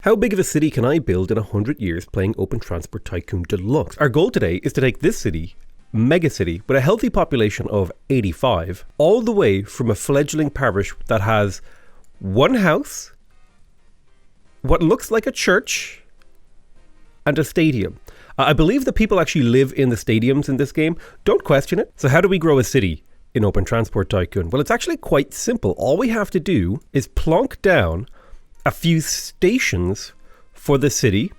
How big of a city can I build in 100 years playing Open Transport Tycoon Deluxe? Our goal today is to take this city, mega city, with a healthy population of 85, all the way from a fledgling parish that has one house, what looks like a church, and a stadium. I believe that people actually live in the stadiums in this game. Don't question it. So how do we grow a city in Open Transport Tycoon? Well, it's actually quite simple. All we have to do is plonk down a few stations for the city.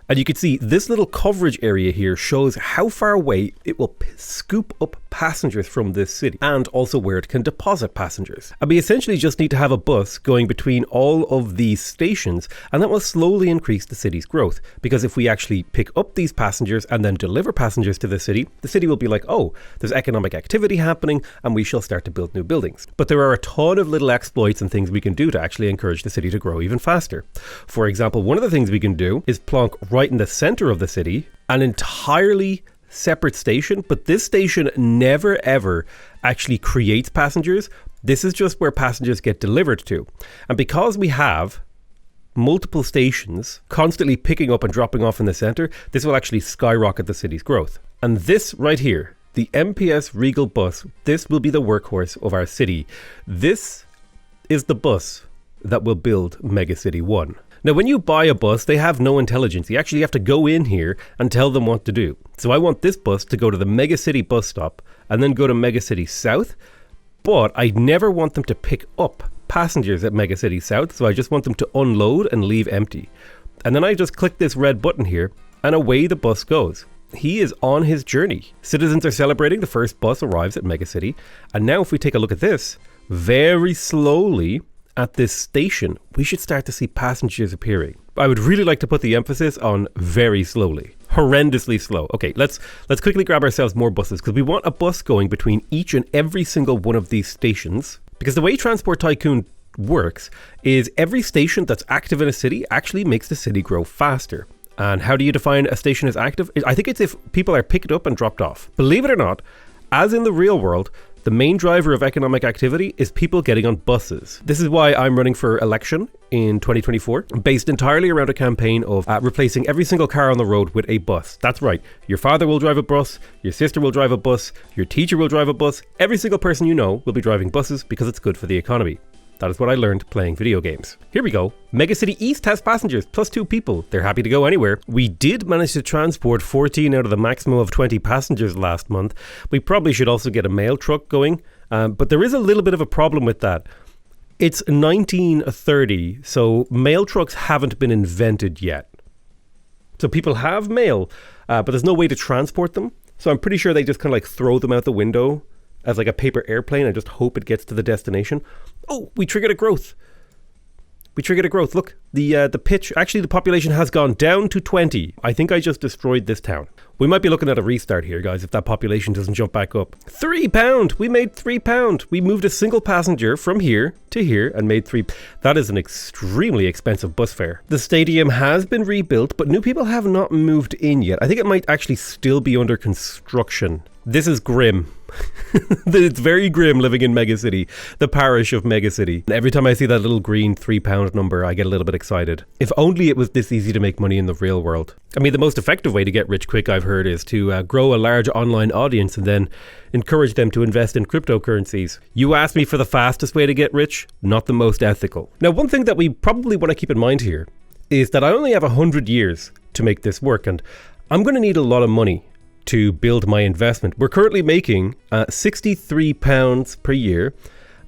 And you can see this little coverage area here shows how far away it will scoop up passengers from this city and also where it can deposit passengers. And we essentially just need to have a bus going between all of these stations, and that will slowly increase the city's growth. Because if we actually pick up these passengers and then deliver passengers to the city will be like, oh, there's economic activity happening and we shall start to build new buildings. But there are a ton of little exploits and things we can do to actually encourage the city to grow even faster. For example, one of the things we can do is plonk right in the center of the city an entirely separate station, but this station never ever actually creates passengers. This is just where passengers get delivered to. And because we have multiple stations constantly picking up and dropping off in the center, this will actually skyrocket the city's growth. And this right here, the MPS Regal bus, this will be the workhorse of our city. This is the bus that will build Mega City 1. Now, when you buy a bus, they have no intelligence. You actually have to go in here and tell them what to do. So I want this bus to go to the Mega City bus stop and then go to Mega City South, but I never want them to pick up passengers at Mega City South, so I just want them to unload and leave empty. And then I just click this red button here, and away the bus goes. He is on his journey. Citizens are celebrating the first bus arrives at Mega City, and now if we take a look at this, very slowly at this station, we should start to see passengers appearing. I would really like to put the emphasis on very slowly. Horrendously slow. Okay, let's quickly grab ourselves more buses, because we want a bus going between each and every single one of these stations. Because the way Transport Tycoon works is every station that's active in a city actually makes the city grow faster. And how do you define a station as active? I think it's if people are picked up and dropped off. Believe it or not, as in the real world, the main driver of economic activity is people getting on buses. This is why I'm running for election in 2024, based entirely around a campaign of replacing every single car on the road with a bus. That's right. Your father will drive a bus, your sister will drive a bus, your teacher will drive a bus. Every single person you know will be driving buses because it's good for the economy. That is what I learned playing video games. Here we go. Mega City East has passengers, plus 2 people. They're happy to go anywhere. We did manage to transport 14 out of the maximum of 20 passengers last month. We probably should also get a mail truck going, but there is a little bit of a problem with that. It's 1930, so mail trucks haven't been invented yet. So people have mail, but there's no way to transport them. So I'm pretty sure they just kind of like throw them out the window as like a paper airplane and just hope it gets to the destination. Oh, we triggered a growth. We triggered a growth. Look, the pitch, actually the population has gone down to 20. I think I just destroyed this town. We might be looking at a restart here, guys, if that population doesn't jump back up. £3! We made £3. We moved a single passenger from here to here and made £3. That is an extremely expensive bus fare. The stadium has been rebuilt, but new people have not moved in yet. I think it might actually still be under construction. This is grim. It's very grim living in Mega City, the parish of Mega City. Every time I see that little green £3 number, I get a little bit excited. If only it was this easy to make money in the real world. I mean, the most effective way to get rich quick, I've heard, is to grow a large online audience and then encourage them to invest in cryptocurrencies. You asked me for the fastest way to get rich, not the most ethical. Now, one thing that we probably want to keep in mind here is that I only have 100 years to make this work, and I'm going to need a lot of money to build my investment. We're currently making £63 per year,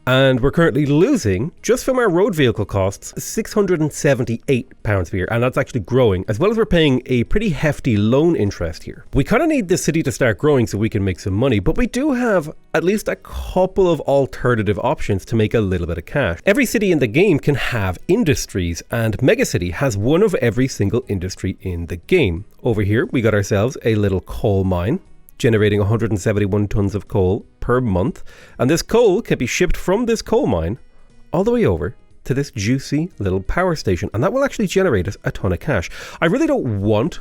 and we're currently losing, just from our road vehicle costs, £678 per year, and that's actually growing, as well as we're paying a pretty hefty loan interest here. We kind of need this city to start growing so we can make some money, but we do have at least a couple of alternative options to make a little bit of cash. Every city in the game can have industries, and Mega City has one of every single industry in the game. Over here, we got ourselves a little coal mine, generating 171 tons of coal per month, and this coal can be shipped from this coal mine all the way over to this juicy little power station, and that will actually generate us a ton of cash. I really don't want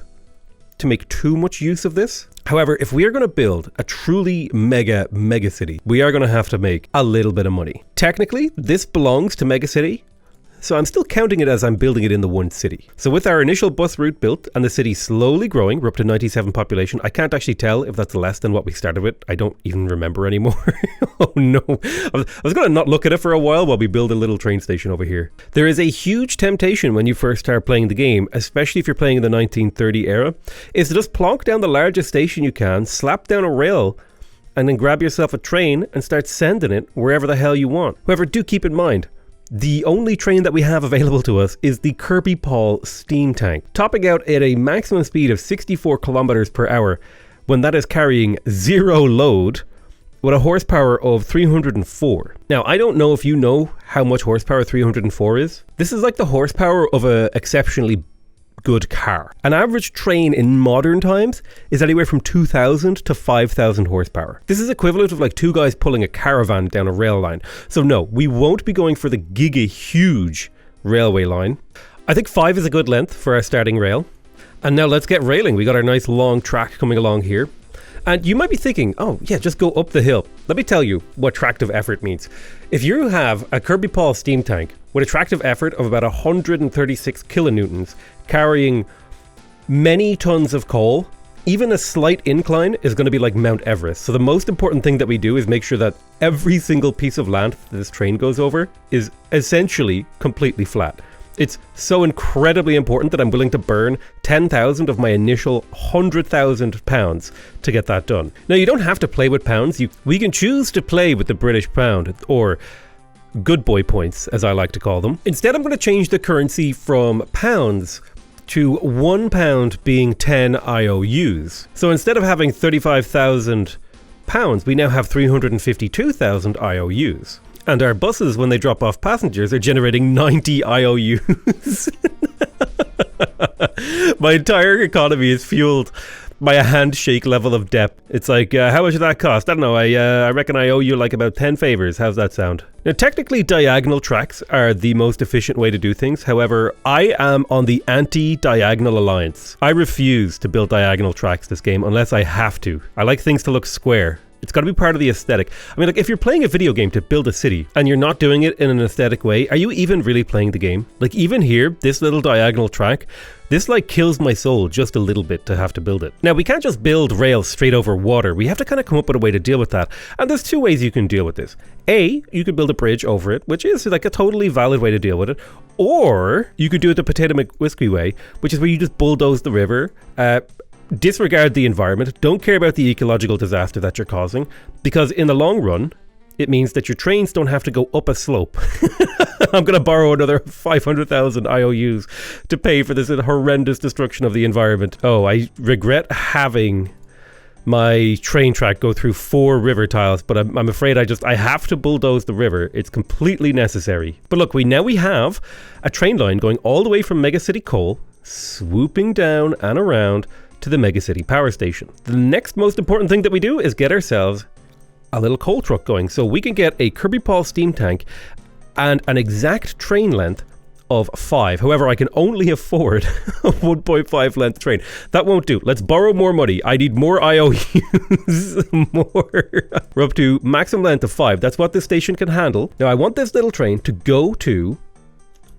to make too much use of this. However, if we are going to build a truly mega city, we are going to have to make a little bit of money. Technically, this belongs to Mega City, so I'm still counting it as I'm building it in the one city. So with our initial bus route built and the city slowly growing, we're up to 97 population. I can't actually tell if that's less than what we started with. I don't even remember anymore. Oh no. I was going to not look at it for a while we build a little train station over here. There is a huge temptation when you first start playing the game, especially if you're playing in the 1930 era, is to just plonk down the largest station you can, slap down a rail, and then grab yourself a train and start sending it wherever the hell you want. However, do keep in mind, the only train that we have available to us is the Kirby Paul steam tank, topping out at a maximum speed of 64 kilometers per hour when that is carrying zero load with a horsepower of 304. Now, I don't know if you know how much horsepower 304 is. This is like the horsepower of an exceptionally good car. An average train in modern times is anywhere from 2,000 to 5,000 horsepower. This is equivalent of like two guys pulling a caravan down a rail line. So no, we won't be going for the giga huge railway line. I think 5 is a good length for our starting rail. And now let's get railing. We got our nice long track coming along here. And you might be thinking, oh yeah, just go up the hill. Let me tell you what tractive effort means. If you have a Kirby Paul steam tank with a tractive effort of about 136 kilonewtons, carrying many tons of coal, even a slight incline is going to be like Mount Everest. So the most important thing that we do is make sure that every single piece of land that this train goes over is essentially completely flat. It's so incredibly important that I'm willing to burn 10,000 of my initial 100,000 pounds to get that done. Now, you don't have to play with pounds. We can choose to play with the British pound, or good boy points, as I like to call them. Instead, I'm going to change the currency from pounds to £1 being 10 IOUs. So instead of having 35,000 pounds, we now have 352,000 IOUs. And our buses, when they drop off passengers, are generating 90 IOUs. My entire economy is fueled by a handshake level of depth. It's like, how much did that cost? I don't know, I reckon I owe you like about 10 favors. How's that sound? Now, technically, diagonal tracks are the most efficient way to do things. However, I am on the anti-diagonal alliance. I refuse to build diagonal tracks this game unless I have to. I like things to look square. It's got to be part of the aesthetic. I mean, like, if you're playing a video game to build a city and you're not doing it in an aesthetic way, are you even really playing the game? Like, even here, this little diagonal track, this like kills my soul just a little bit to have to build it. Now, we can't just build rails straight over water. We have to kind of come up with a way to deal with that. And there's two ways you can deal with this. A, you could build a bridge over it, which is like a totally valid way to deal with it. Or you could do it the Potato McWhiskey way, which is where you just bulldoze the river, disregard the environment, don't care about the ecological disaster that you're causing, because in the long run, it means that your trains don't have to go up a slope. I'm going to borrow another 500,000 IOUs to pay for this horrendous destruction of the environment. Oh, I regret having my train track go through 4 river tiles, but I'm afraid I have to bulldoze the river. It's completely necessary. But look, we have a train line going all the way from Megacity Coal, swooping down and around to the Megacity Power Station. The next most important thing that we do is get ourselves a little coal truck going, so we can get a Kirby Paul steam tank and an exact train length of 5. However, I can only afford a 1.5 length train. That won't do. Let's borrow more money. I need more IOUs. More. We're up to maximum length of 5. That's what this station can handle. Now, I want this little train to go to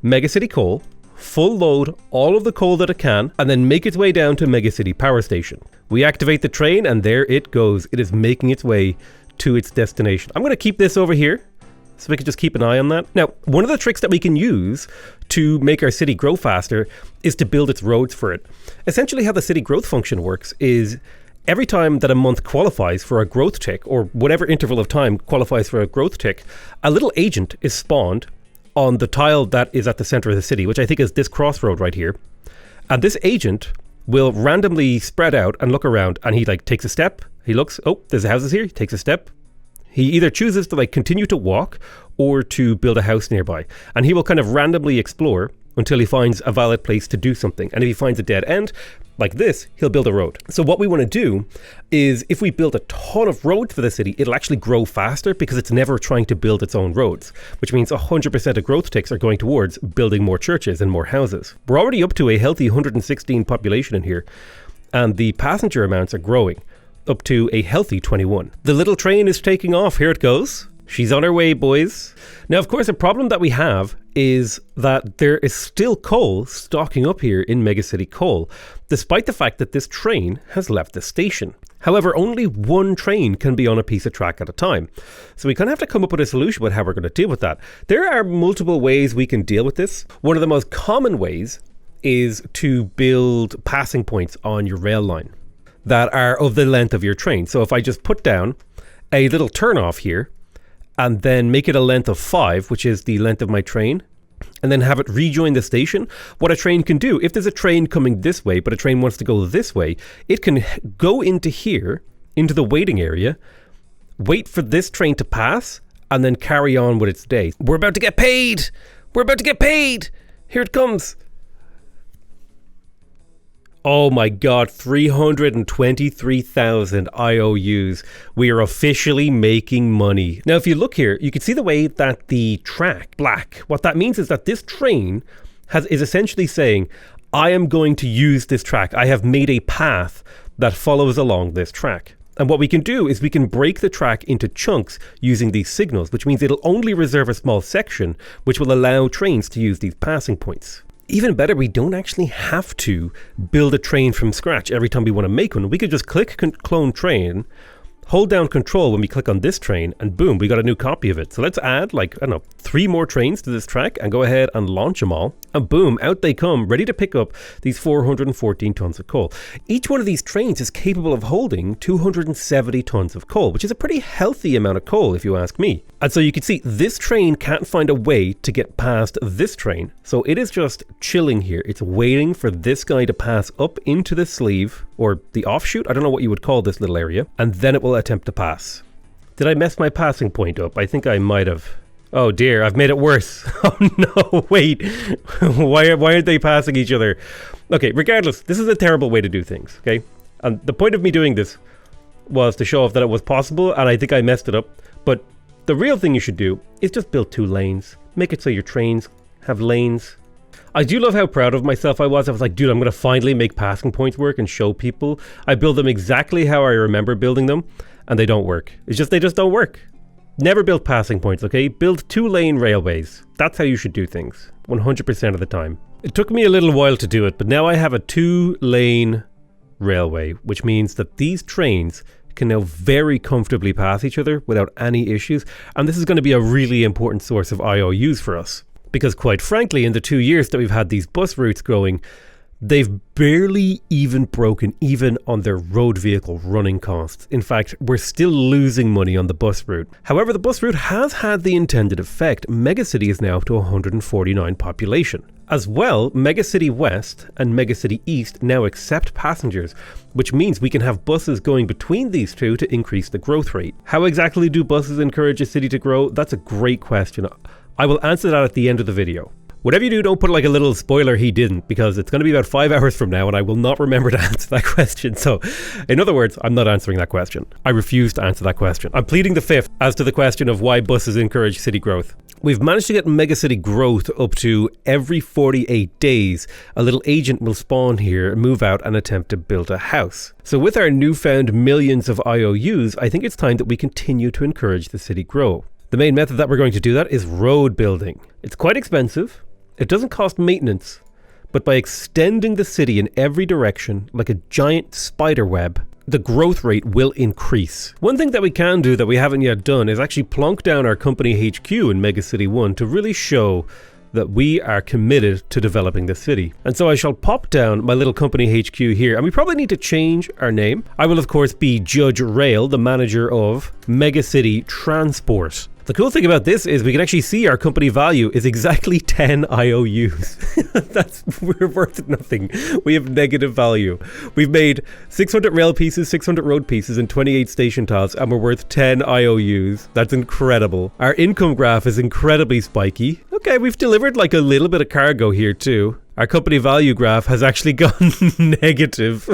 Megacity Coal, full load all of the coal that it can, and then make its way down to Megacity Power Station. We activate the train, and there it goes. It is making its way to its destination. I'm going to keep this over here so we can just keep an eye on that. Now, one of the tricks that we can use to make our city grow faster is to build its roads for it. Essentially, how the city growth function works is every time that a month qualifies for a growth tick, or whatever interval of time qualifies for a growth tick, a little agent is spawned on the tile that is at the center of the city, which I think is this crossroad right here. And this agent will randomly spread out and look around, and he like takes a step, he looks, oh, there's houses here, he takes a step. He either chooses to like continue to walk or to build a house nearby. And he will kind of randomly explore until he finds a valid place to do something. And if he finds a dead end, like this, he'll build a road. So what we want to do is, if we build a ton of roads for the city, it'll actually grow faster because it's never trying to build its own roads, which means 100% of growth ticks are going towards building more churches and more houses. We're already up to a healthy 116 population in here, and the passenger amounts are growing up to a healthy 21. The little train is taking off. Here it goes. She's on her way, boys. Now, of course, a problem that we have is that there is still coal stocking up here in Megacity Coal, despite the fact that this train has left the station. However, only one train can be on a piece of track at a time. So we kind of have to come up with a solution with how we're going to deal with that. There are multiple ways we can deal with this. One of the most common ways is to build passing points on your rail line that are of the length of your train. So if I just put down a little turnoff here and then make it a length of 5, which is the length of my train, and then have it rejoin the station, what a train can do, if there's a train coming this way, but a train wants to go this way, it can go into here, into the waiting area, wait for this train to pass, and then carry on with its day. We're about to get paid! We're about to get paid! Here it comes! Oh my god, 323,000 IOUs. We are officially making money. Now, if you look here, you can see the way that the track, black, what that means is that this train is essentially saying, I am going to use this track. I have made a path that follows along this track. And what we can do is we can break the track into chunks using these signals, which means it'll only reserve a small section, which will allow trains to use these passing points. Even better, we don't actually have to build a train from scratch every time we want to make one. We could just click clone train, hold down control when we click on this train, and boom, we got a new copy of it. So let's add, like, I don't know, 3 more trains to this track and go ahead and launch them all. And boom, out they come, ready to pick up these 414 tons of coal. Each one of these trains is capable of holding 270 tons of coal, which is a pretty healthy amount of coal, if you ask me. And so you can see this train can't find a way to get past this train. So it is just chilling here. It's waiting for this guy to pass up into the sleeve, or the offshoot. I don't know what you would call this little area. And then it will attempt to pass. Did I mess my passing point up? I think I might have. Oh dear, I've made it worse. Oh no, wait. Why aren't they passing each other? Okay, regardless, this is a terrible way to do things, okay? And the point of me doing this was to show off that it was possible, and I think I messed it up. But the real thing you should do is just build 2 lanes. Make it so your trains have lanes. I do love how proud of myself I was. I was like, dude, I'm going to finally make passing points work and show people. I build them exactly how I remember building them, and they don't work. They just don't work. Never build passing points, okay? Build 2-lane railways. That's how you should do things, 100% of the time. It took me a little while to do it, but now I have a 2-lane railway, which means that these trains can now very comfortably pass each other without any issues. And this is going to be a really important source of IOUs for us. Because quite frankly, in the 2 years that we've had these bus routes growing, they've barely even broken even on their road vehicle running costs. In fact, we're still losing money on the bus route. However, the bus route has had the intended effect. Megacity is now up to 149 population. As well, Megacity West and Megacity East now accept passengers, which means we can have buses going between these two to increase the growth rate. How exactly do buses encourage a city to grow? That's a great question. I will answer that at the end of the video. Whatever you do, don't put like a little spoiler he didn't, because it's going to be about 5 hours from now and I will not remember to answer that question. So, in other words, I'm not answering that question. I refuse to answer that question. I'm pleading the fifth as to the question of why buses encourage city growth. We've managed to get megacity growth up to every 48 days. A little agent will spawn here, move out and attempt to build a house. So with our newfound millions of IOUs, I think it's time that we continue to encourage the city grow. The main method that we're going to do that is road building. It's quite expensive. It doesn't cost maintenance, but by extending the city in every direction like a giant spider web, the growth rate will increase. One thing that we can do that we haven't yet done is actually plonk down our company HQ in Megacity 1 to really show that we are committed to developing the city. And so I shall pop down my little company HQ here, and we probably need to change our name. I will of course be Judge Rail, the manager of Megacity Transport. The cool thing about this is we can actually see our company value is exactly 10 IOUs. We're worth nothing. We have negative value. We've made 600 rail pieces, 600 road pieces, and 28 station tiles, and we're worth 10 IOUs. That's incredible. Our income graph is incredibly spiky. Okay, we've delivered like a little bit of cargo here too. Our company value graph has actually gone negative.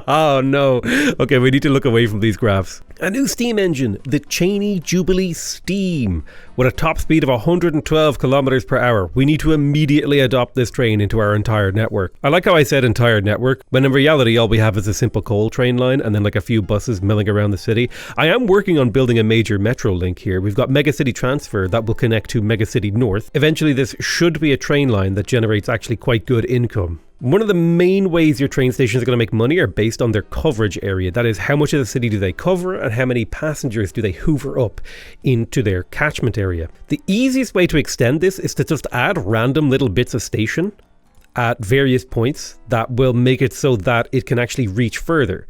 Oh no. Okay, we need to look away from these graphs. A new steam engine, the Cheney Jubilee Steam, with a top speed of 112 kilometers per hour. We need to immediately adopt this train into our entire network. I like how I said entire network, when in reality all we have is a simple coal train line and then like a few buses milling around the city. I am working on building a major metro link here. We've got Megacity Transfer that will connect to Megacity North. Eventually this should be a train line that generates actually quite good income. One of the main ways your train stations are going to make money are based on their coverage area. That is, how much of the city do they cover and how many passengers do they hoover up into their catchment area. The easiest way to extend this is to just add random little bits of station at various points that will make it so that it can actually reach further.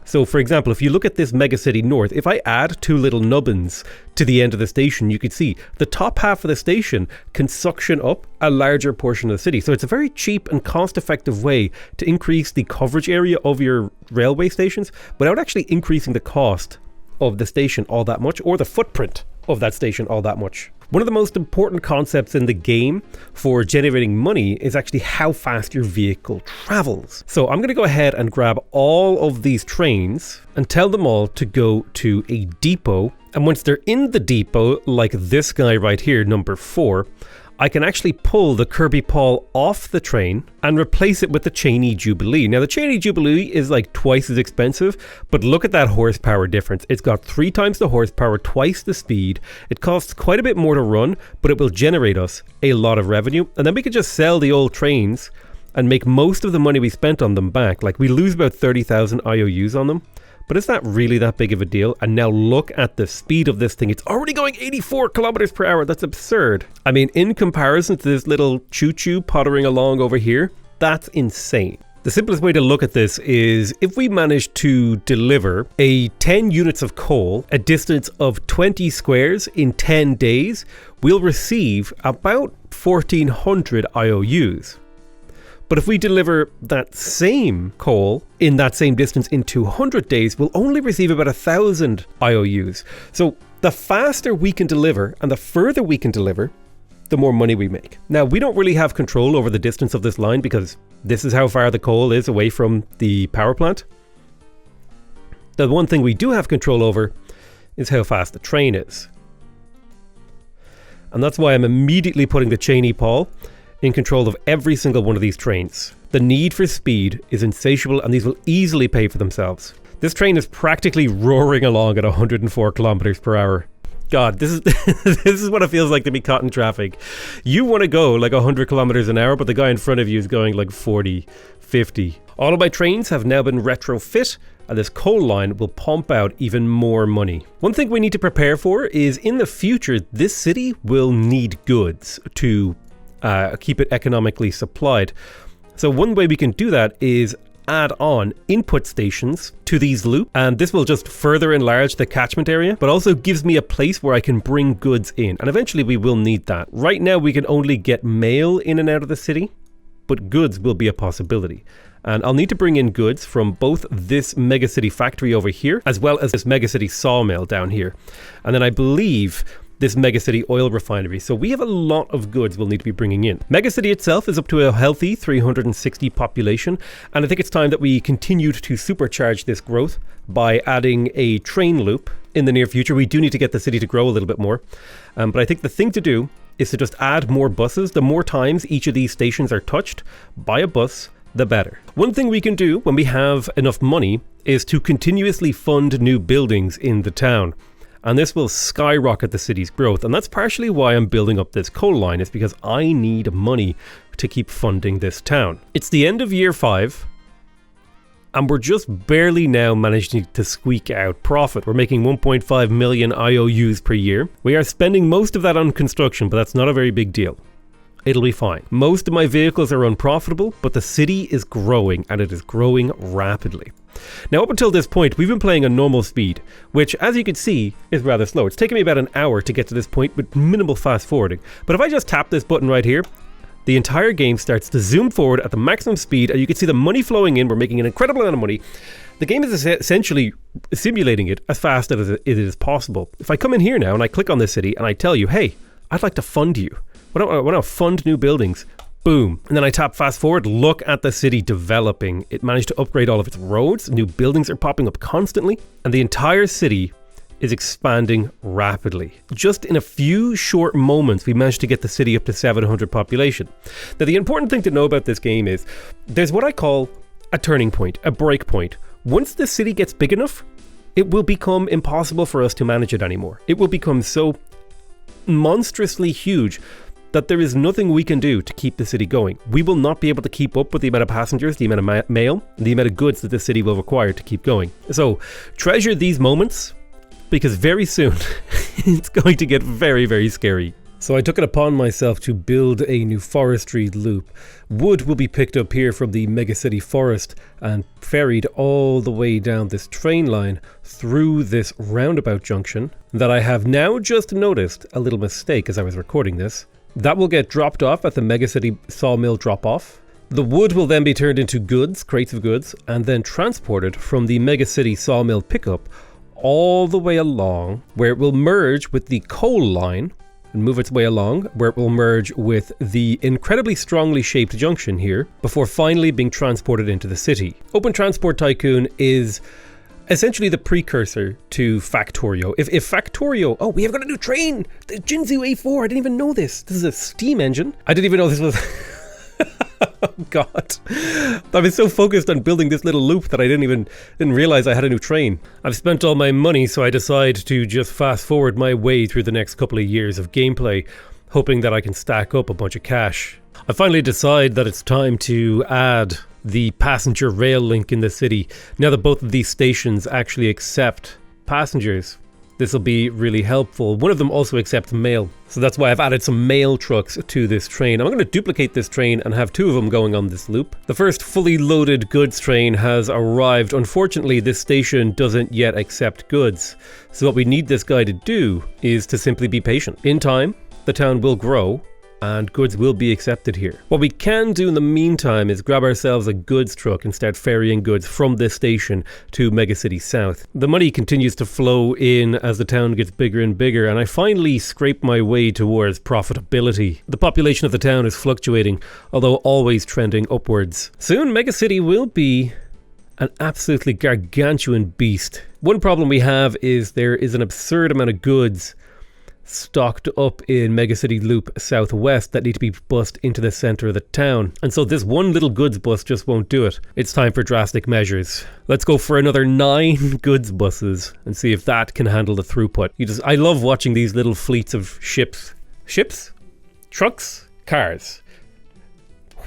So for example, if you look at this Megacity North, if I add two little nubbins to the end of the station, you can see the top half of the station can suction up a larger portion of the city. So it's a very cheap and cost-effective way to increase the coverage area of your railway stations without actually increasing the cost of the station all that much, or the footprint of that station all that much. One of the most important concepts in the game for generating money is actually how fast your vehicle travels. So I'm going to go ahead and grab all of these trains and tell them all to go to a depot. And once they're in the depot, like this guy right here, number 4, I can actually pull the Kirby Paul off the train and replace it with the Cheney Jubilee. Now the Cheney Jubilee is like twice as expensive, but look at that horsepower difference. It's got 3 times the horsepower, twice the speed. It costs quite a bit more to run, but it will generate us a lot of revenue. And then we can just sell the old trains and make most of the money we spent on them back. Like we lose about 30,000 IOUs on them. But is that really that big of a deal? And now look at the speed of this thing. It's already going 84 kilometers per hour. That's absurd. I mean, in comparison to this little choo-choo pottering along over here, that's insane. The simplest way to look at this is if we manage to deliver a 10 units of coal, a distance of 20 squares in 10 days, we'll receive about 1,400 IOUs. But if we deliver that same coal in that same distance in 200 days, we'll only receive about 1,000 IOUs. So the faster we can deliver and the further we can deliver, the more money we make. Now, we don't really have control over the distance of this line because this is how far the coal is away from the power plant. The one thing we do have control over is how fast the train is. And that's why I'm immediately putting the Cheney Paul in control of every single one of these trains. The need for speed is insatiable and these will easily pay for themselves. This train is practically roaring along at 104 kilometers per hour. God, this is this is what it feels like to be caught in traffic. You want to go like 100 kilometers an hour, but the guy in front of you is going like 40, 50. All of my trains have now been retrofit, and this coal line will pump out even more money. One thing we need to prepare for is in the future, this city will need goods to keep it economically supplied. So one way we can do that is add on input stations to these loops, and this will just further enlarge the catchment area, but also gives me a place where I can bring goods in, and eventually we will need that. Right now we can only get mail in and out of the city, but goods will be a possibility. And I'll need to bring in goods from both this megacity factory over here, as well as this megacity sawmill down here. And then I believe this megacity oil refinery. So we have a lot of goods we'll need to be bringing in. Megacity itself is up to a healthy 360 population, and I think it's time that we continued to supercharge this growth by adding a train loop in the near future. We do need to get the city to grow a little bit more, but I think the thing to do is to just add more buses. The more times each of these stations are touched by a bus, the better. One thing we can do when we have enough money is to continuously fund new buildings in the town. And this will skyrocket the city's growth. And that's partially why I'm building up this coal line, is because I need money to keep funding this town. It's the end of year 5, and we're just barely now managing to squeak out profit. We're making 1.5 million IOUs per year. We are spending most of that on construction, but that's not a very big deal. It'll be fine. Most of my vehicles are unprofitable, but the city is growing, and it is growing rapidly. Now, up until this point, we've been playing on normal speed, which, as you can see, is rather slow. It's taken me about an hour to get to this point with minimal fast forwarding. But if I just tap this button right here, the entire game starts to zoom forward at the maximum speed, and you can see the money flowing in. We're making an incredible amount of money. The game is essentially simulating it as fast as it is possible. If I come in here now and I click on this city and I tell you, hey, I'd like to fund you. I want to fund new buildings. Boom. And then I tap fast forward, look at the city developing. It managed to upgrade all of its roads, new buildings are popping up constantly, and the entire city is expanding rapidly. Just in a few short moments, we managed to get the city up to 700 population. Now, the important thing to know about this game is there's what I call a turning point, a break point. Once the city gets big enough, it will become impossible for us to manage it anymore. It will become so monstrously huge that there is nothing we can do to keep the city going. We will not be able to keep up with the amount of passengers, the amount of mail, the amount of goods that the city will require to keep going. So treasure these moments, because very soon it's going to get very, very scary. So I took it upon myself to build a new forestry loop. Wood will be picked up here from the megacity forest and ferried all the way down this train line through this roundabout junction that I have now just noticed a little mistake as I was recording this. That will get dropped off at the megacity sawmill drop-off. The wood will then be turned into goods, crates of goods, and then transported from the megacity sawmill pickup all the way along, where it will merge with the coal line and move its way along, where it will merge with the incredibly strongly shaped junction here, before finally being transported into the city. Open Transport Tycoon is essentially the precursor to Factorio. If Factorio... Oh, we have got a new train! The Jinzu A4! I didn't even know this. This is a steam engine. I didn't even know this was... Oh god, I was so focused on building this little loop that I didn't realize I had a new train. I've spent all my money, so I decide to just fast forward my way through the next couple of years of gameplay, hoping that I can stack up a bunch of cash. I finally decide that it's time to add the passenger rail link in the city. Now that both of these stations actually accept passengers, this will be really helpful. One of them also accepts mail, so that's why I've added some mail trucks to this train. I'm going to duplicate this train and have two of them going on this loop. The first fully loaded goods train has arrived. Unfortunately, this station doesn't yet accept goods, so what we need this guy to do is to simply be patient. In time, the town will grow and goods will be accepted here. What we can do in the meantime is grab ourselves a goods truck and start ferrying goods from this station to Megacity South. The money continues to flow in as the town gets bigger and bigger, and I finally scrape my way towards profitability. The population of the town is fluctuating, although always trending upwards. Soon Megacity will be an absolutely gargantuan beast. One problem we have is there is an absurd amount of goods stocked up in Megacity Loop Southwest that need to be bussed into the center of the town. And so this one little goods bus just won't do it. It's time for drastic measures. Let's go for another 9 goods buses and see if that can handle the throughput. I love watching these little fleets of ships, trucks, cars,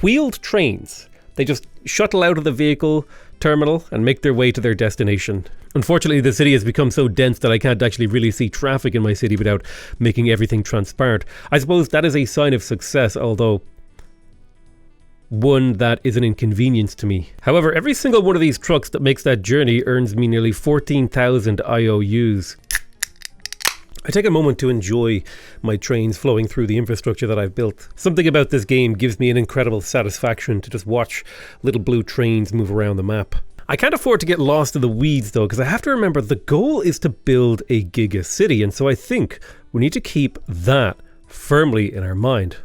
wheeled trains. They just shuttle out of the vehicle terminal and make their way to their destination. Unfortunately, the city has become so dense that I can't actually really see traffic in my city without making everything transparent. I suppose that is a sign of success, although one that is an inconvenience to me. However, every single one of these trucks that makes that journey earns me nearly 14,000 IOUs. I take a moment to enjoy my trains flowing through the infrastructure that I've built. Something about this game gives me an incredible satisfaction to just watch little blue trains move around the map. I can't afford to get lost in the weeds though, because I have to remember the goal is to build a giga city, and so I think we need to keep that firmly in our mind.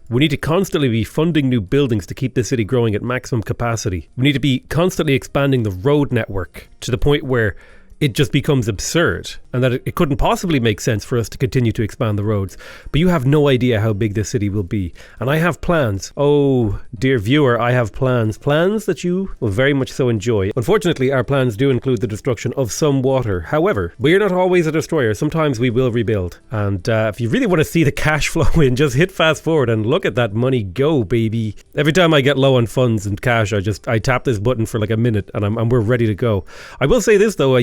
We need to constantly be funding new buildings to keep the city growing at maximum capacity. We need to be constantly expanding the road network to the point where it just becomes absurd, and that it couldn't possibly make sense for us to continue to expand the roads. But you have no idea how big this city will be. And I have plans. Oh, dear viewer, I have plans. Plans that you will very much so enjoy. Unfortunately, our plans do include the destruction of some water. However, we are not always a destroyer. Sometimes we will rebuild. And if you really want to see the cash flow in, just hit fast forward and look at that money go, baby. Every time I get low on funds and cash, I tap this button for like a minute and we're ready to go. I will say this though,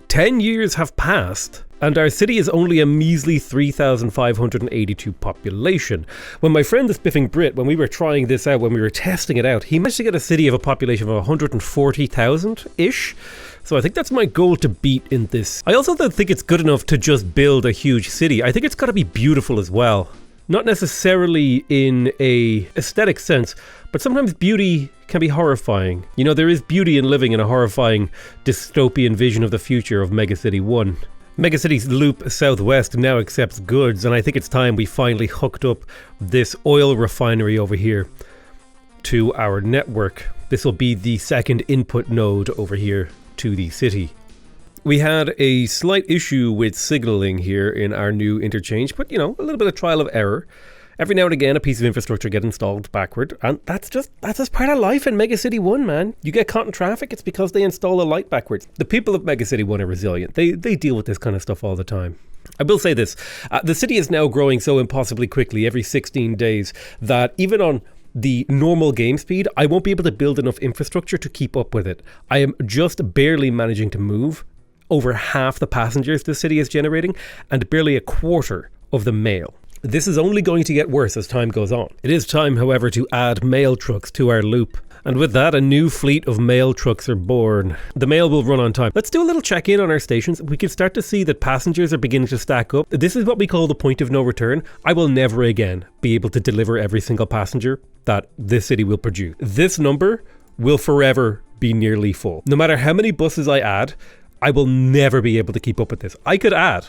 10 years have passed and our city is only a measly 3,582 population. When my friend the Spiffing Brit, when we were trying this out, when we were testing it out, he managed to get a city of a population of 140,000-ish. So I think that's my goal to beat in this. I also don't think it's good enough to just build a huge city. I think it's got to be beautiful as well. Not necessarily in a aesthetic sense, but sometimes beauty can be horrifying. You know, there is beauty in living in a horrifying dystopian vision of the future of Megacity 1. Megacity's Loop Southwest now accepts goods, and I think it's time we finally hooked up this oil refinery over here to our network. This will be the second input node over here to the city. We had a slight issue with signaling here in our new interchange, but you know, a little bit of trial of error. Every now and again, a piece of infrastructure gets installed backward, and that's just part of life in Megacity 1, man. You get caught in traffic, it's because they install a light backwards. The people of Megacity 1 are resilient. They deal with this kind of stuff all the time. I will say this, the city is now growing so impossibly quickly every 16 days that even on the normal game speed, I won't be able to build enough infrastructure to keep up with it. I am just barely managing to move over half the passengers the city is generating and barely a quarter of the mail. This is only going to get worse as time goes on. It is time, however, to add mail trucks to our loop. And with that, a new fleet of mail trucks are born. The mail will run on time. Let's do a little check-in on our stations. We can start to see that passengers are beginning to stack up. This is what we call the point of no return. I will never again be able to deliver every single passenger that this city will produce. This number will forever be nearly full. No matter how many buses I add, I will never be able to keep up with this. I could add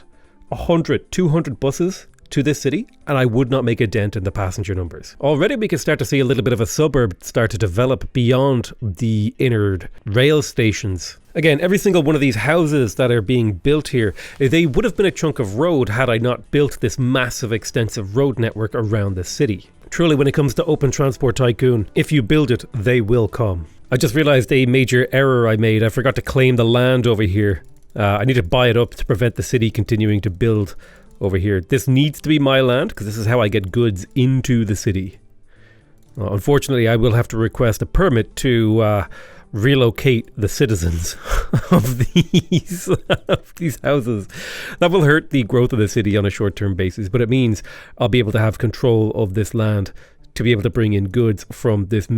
100, 200 buses to this city and I would not make a dent in the passenger numbers. Already we can start to see a little bit of a suburb start to develop beyond the inner rail stations. Again, every single one of these houses that are being built here, they would have been a chunk of road had I not built this massive extensive road network around the city. Truly, when it comes to Open Transport Tycoon, if you build it, they will come. I just realized a major error I made. I forgot to claim the land over here. I need to buy it up to prevent the city continuing to build over here. This needs to be my land because this is how I get goods into the city. Unfortunately, I will have to request a permit to relocate the citizens of these houses. That will hurt the growth of the city on a short-term basis, but it means I'll be able to have control of this land to be able to bring in goods from this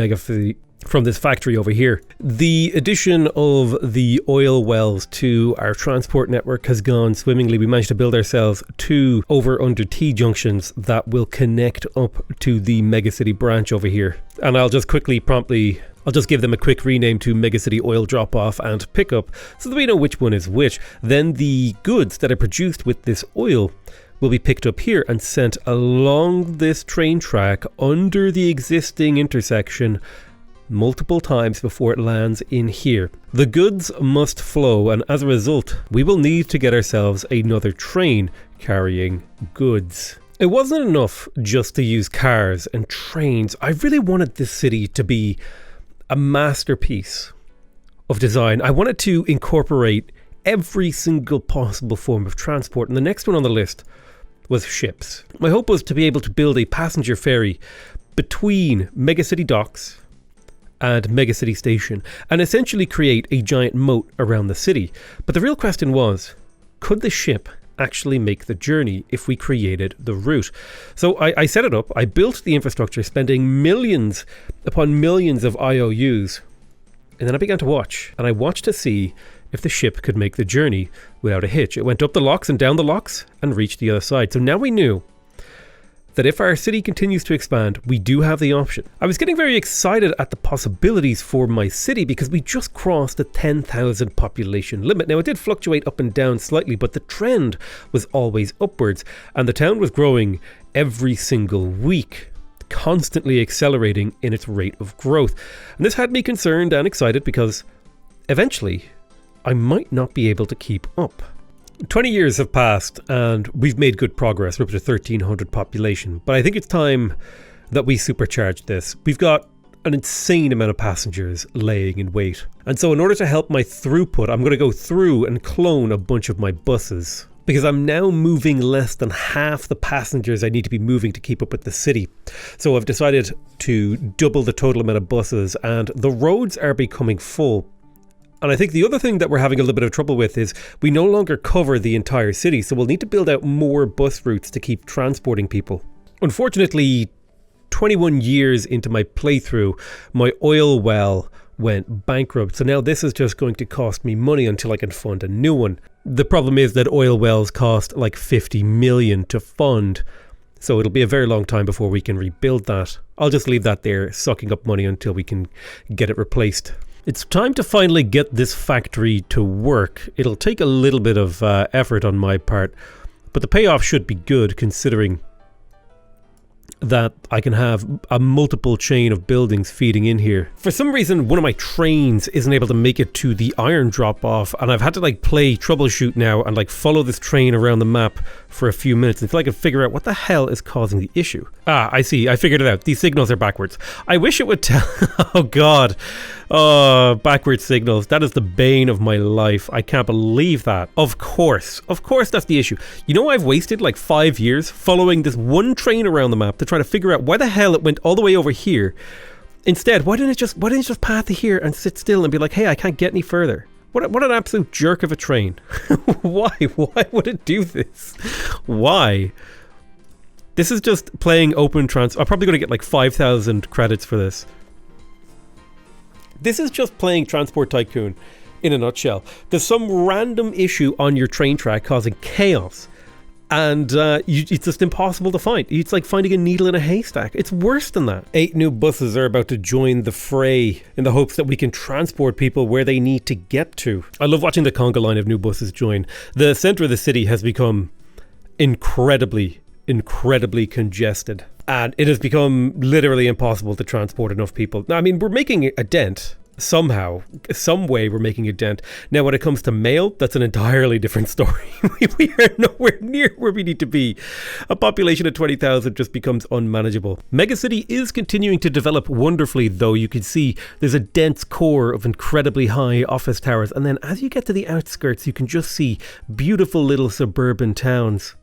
from this factory over here. The addition of the oil wells to our transport network has gone swimmingly. We managed to build ourselves 2 over-under T-junctions that will connect up to the Megacity branch over here. And I'll just give them a quick rename to Megacity Oil Drop-Off and Pickup so that we know which one is which. Then the goods that are produced with this oil will be picked up here and sent along this train track under the existing intersection multiple times before it lands in here. The goods must flow, and as a result, we will need to get ourselves another train carrying goods. It wasn't enough just to use cars and trains. I really wanted this city to be a masterpiece of design. I wanted to incorporate every single possible form of transport, and the next one on the list was ships. My hope was to be able to build a passenger ferry between Megacity docks and Megacity Station and essentially create a giant moat around the city. But the real question was, could the ship actually make the journey if we created the route? So I set it up, I built the infrastructure, spending millions upon millions of IOUs, and then I began to watch, and I watched to see if the ship could make the journey without a hitch. It went up the locks and down the locks and reached the other side. So now we knew that if our city continues to expand, we do have the option. I was getting very excited at the possibilities for my city because we just crossed the 10,000 population limit. Now, it did fluctuate up and down slightly, but the trend was always upwards, and the town was growing every single week, constantly accelerating in its rate of growth. And this had me concerned and excited because eventually I might not be able to keep up. 20 years have passed and we've made good progress. We're up to 1,300 population, but I think it's time that we supercharge this. We've got an insane amount of passengers laying in wait. And so in order to help my throughput, I'm going to go through and clone a bunch of my buses, because I'm now moving less than half the passengers I need to be moving to keep up with the city. So I've decided to double the total amount of buses, and the roads are becoming full. And I think the other thing that we're having a little bit of trouble with is we no longer cover the entire city, so we'll need to build out more bus routes to keep transporting people. Unfortunately, 21 years into my playthrough, my oil well went bankrupt, so now this is just going to cost me money until I can fund a new one. The problem is that oil wells cost like 50 million to fund, so it'll be a very long time before we can rebuild that. I'll just leave that there, sucking up money until we can get it replaced. It's time to finally get this factory to work. It'll take a little bit of effort on my part, but the payoff should be good considering that I can have a multiple chain of buildings feeding in here. For some reason, one of my trains isn't able to make it to the iron drop-off, and I've had to like play troubleshoot now and like follow this train around the map for a few minutes until I can figure out what the hell is causing the issue. Ah, I see. I figured it out. These signals are backwards. I wish it would tell... Oh god. Oh, backwards signals. That is the bane of my life. I can't believe that. Of course that's the issue. You know, I've wasted like 5 years following this one train around the map to try to figure out why the hell it went all the way over here. Instead, why didn't it just path to here and sit still and be like, hey, I can't get any further? What an absolute jerk of a train. Why would it do this? Why? This is just playing Open Transport. I'm probably going to get like 5,000 credits for this. This is just playing Transport Tycoon in a nutshell. There's some random issue on your train track causing chaos, and it's just impossible to find. It's like finding a needle in a haystack. It's worse than that. 8 new buses are about to join the fray in the hopes that we can transport people where they need to get to. I love watching the conga line of new buses join. The center of the city has become incredibly congested, and it has become literally impossible to transport enough people. Now, I mean, we're making a dent somehow, some way we're making a dent. Now, when it comes to mail, that's an entirely different story. We are nowhere near where we need to be. A population of 20,000 just becomes unmanageable. Megacity is continuing to develop wonderfully, though. You can see there's a dense core of incredibly high office towers, and then as you get to the outskirts, you can just see beautiful little suburban towns.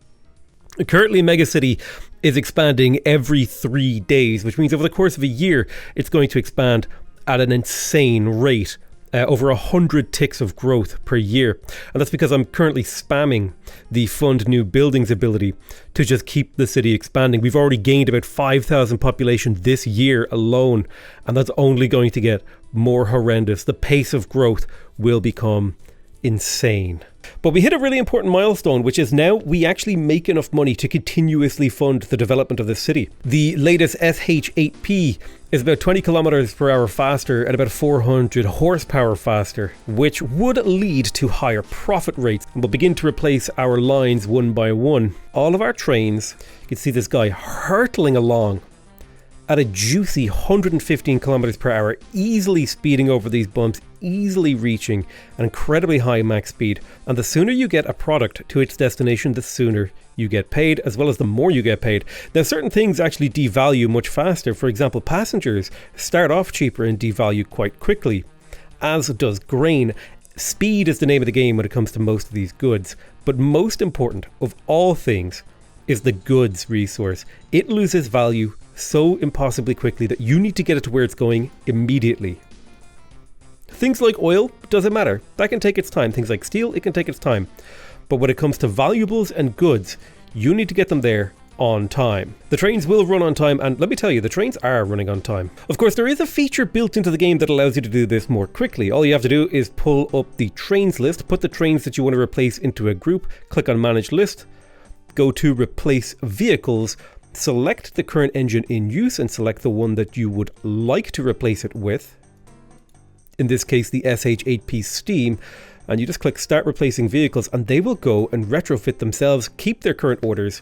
Currently, Megacity is expanding every 3 days, which means over the course of a year, it's going to expand at an insane rate, over 100 ticks of growth per year. And that's because I'm currently spamming the fund new buildings ability to just keep the city expanding. We've already gained about 5,000 population this year alone, and that's only going to get more horrendous. The pace of growth will become insane. But we hit a really important milestone, which is now we actually make enough money to continuously fund the development of the city. The latest SH8P is about 20 kilometers per hour faster and about 400 horsepower faster, which would lead to higher profit rates and will begin to replace our lines one by one. All of our trains, you can see this guy hurtling along at a juicy 115 kilometers per hour, easily speeding over these bumps, easily reaching an incredibly high max speed. And the sooner you get a product to its destination, the sooner you get paid, as well as the more you get paid. Now, certain things actually devalue much faster. For example, passengers start off cheaper and devalue quite quickly, as does grain. Speed is the name of the game when it comes to most of these goods. But most important of all things is the goods resource. It loses value so impossibly quickly that you need to get it to where it's going immediately. Things like oil, doesn't matter. That can take its time. Things like steel, it can take its time. But when it comes to valuables and goods, you need to get them there on time. The trains will run on time, and let me tell you, the trains are running on time. Of course, there is a feature built into the game that allows you to do this more quickly. All you have to do is pull up the trains list, put the trains that you want to replace into a group, click on Manage List, go to Replace Vehicles, select the current engine in use and select the one that you would like to replace it with. In this case, the SH8P Steam, and you just click Start Replacing Vehicles, and they will go and retrofit themselves, keep their current orders,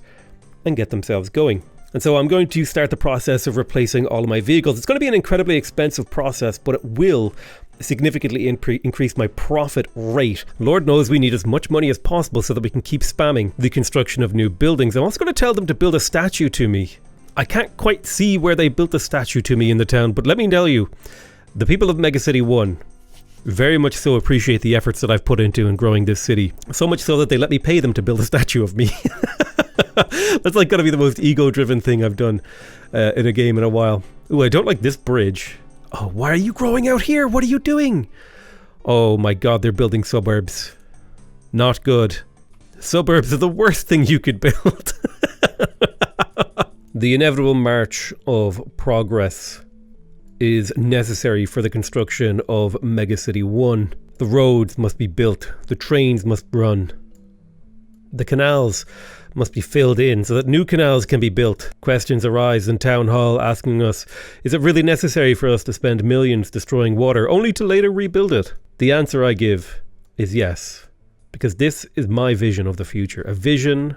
and get themselves going. And so I'm going to start the process of replacing all of my vehicles. It's going to be an incredibly expensive process, but it will significantly increase my profit rate. Lord knows we need as much money as possible so that we can keep spamming the construction of new buildings. I'm also going to tell them to build a statue to me. I can't quite see where they built a statue to me in the town, but let me tell you, the people of Megacity 1 very much so appreciate the efforts that I've put into in growing this city. So much so that they let me pay them to build a statue of me. That's like gotta be the most ego-driven thing I've done in a game in a while. Ooh, I don't like this bridge. Oh, why are you growing out here? What are you doing? Oh my god, they're building suburbs. Not good. Suburbs are the worst thing you could build. The inevitable march of progress is necessary for the construction of Megacity 1. The roads must be built, the trains must run, The canals must be filled in so that new canals can be built. Questions arise in town hall asking us, is it really necessary for us to spend millions destroying water only to later rebuild it? The answer I give is yes, because this is my vision of the future, a vision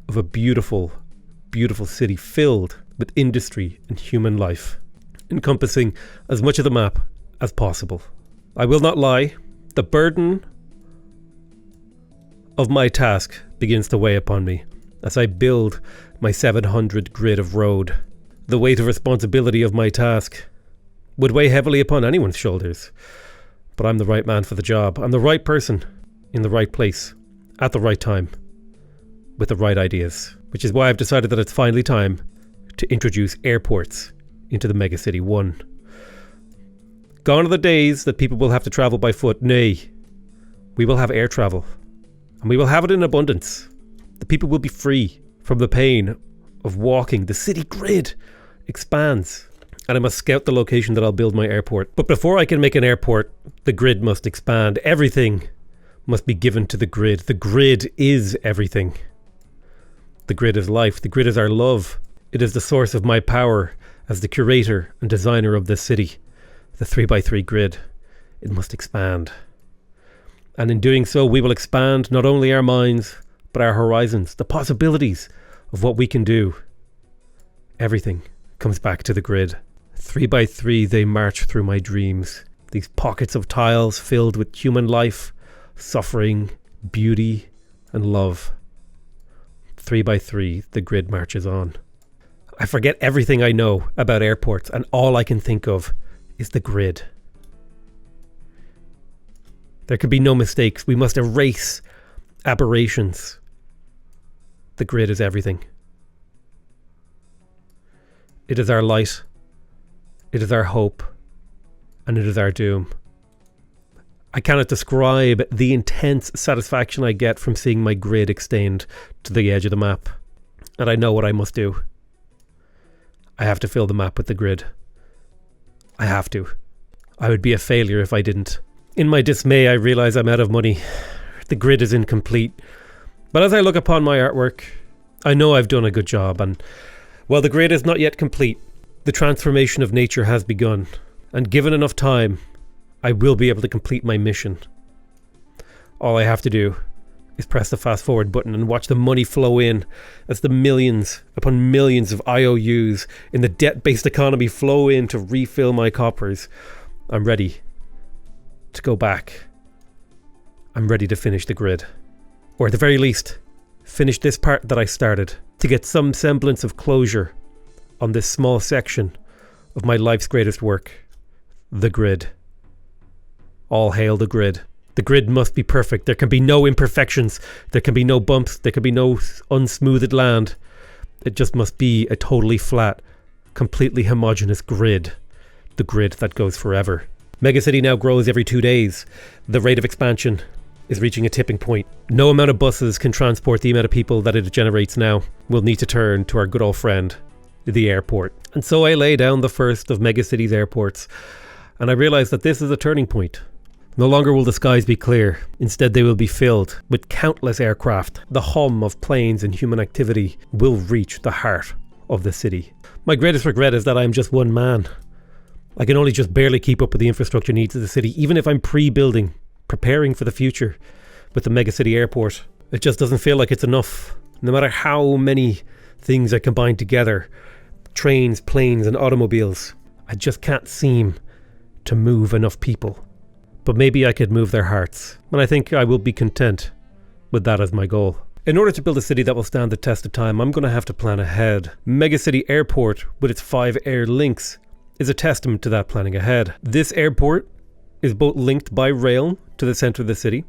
of a beautiful, beautiful city filled with industry and human life, encompassing as much of the map as possible. I will not lie, the burden of my task begins to weigh upon me as I build my 700 grid of road. The weight of responsibility of my task would weigh heavily upon anyone's shoulders, but I'm the right man for the job. I'm the right person in the right place at the right time with the right ideas, which is why I've decided that it's finally time to introduce airports into the megacity 1. Gone are the days that people will have to travel by foot. Nay, we will have air travel. And we will have it in abundance. The people will be free from the pain of walking. The city grid expands. And I must scout the location that I'll build my airport. But before I can make an airport, the grid must expand. Everything must be given to the grid. The grid is everything. The grid is life. The grid is our love. It is the source of my power as the curator and designer of this city. The 3x3 grid. It must expand. And in doing so, we will expand not only our minds, but our horizons, the possibilities of what we can do. Everything comes back to the grid. 3x3, they march through my dreams. These pockets of tiles filled with human life, suffering, beauty, and love. 3x3, the grid marches on. I forget everything I know about airports, and all I can think of is the grid. There can be no mistakes. We must erase aberrations. The grid is everything. It is our light. It is our hope. And it is our doom. I cannot describe the intense satisfaction I get from seeing my grid extend to the edge of the map. And I know what I must do. I have to fill the map with the grid. I have to. I would be a failure if I didn't. In my dismay, I realise I'm out of money. The grid is incomplete. But as I look upon my artwork, I know I've done a good job. And while the grid is not yet complete, the transformation of nature has begun. And given enough time, I will be able to complete my mission. All I have to do is press the fast forward button and watch the money flow in as the millions upon millions of IOUs in the debt-based economy flow in to refill my coffers. I'm ready to go back. I'm ready to finish the grid. Or at the very least, finish this part that I started to get some semblance of closure on this small section of my life's greatest work, the grid. All hail the grid. The grid must be perfect. There can be no imperfections. There can be no bumps. There can be no unsmoothed land. It just must be a totally flat, completely homogeneous grid. The grid that goes forever. Megacity now grows every 2 days. The rate of expansion is reaching a tipping point. No amount of buses can transport the amount of people that it generates now. We'll need to turn to our good old friend, the airport. And so I lay down the first of Megacity's airports, and I realize that this is a turning point. No longer will the skies be clear. Instead, they will be filled with countless aircraft. The hum of planes and human activity will reach the heart of the city. My greatest regret is that I'm just one man. I can only just barely keep up with the infrastructure needs of the city, even if I'm pre-building, preparing for the future with the megacity airport. It just doesn't feel like it's enough. No matter how many things I combine together, trains, planes and automobiles, I just can't seem to move enough people. But maybe I could move their hearts, and I think I will be content with that as my goal. In order to build a city that will stand the test of time, I'm going to have to plan ahead. Megacity Airport, with its 5 air links, is a testament to that planning ahead. This airport is both linked by rail to the centre of the city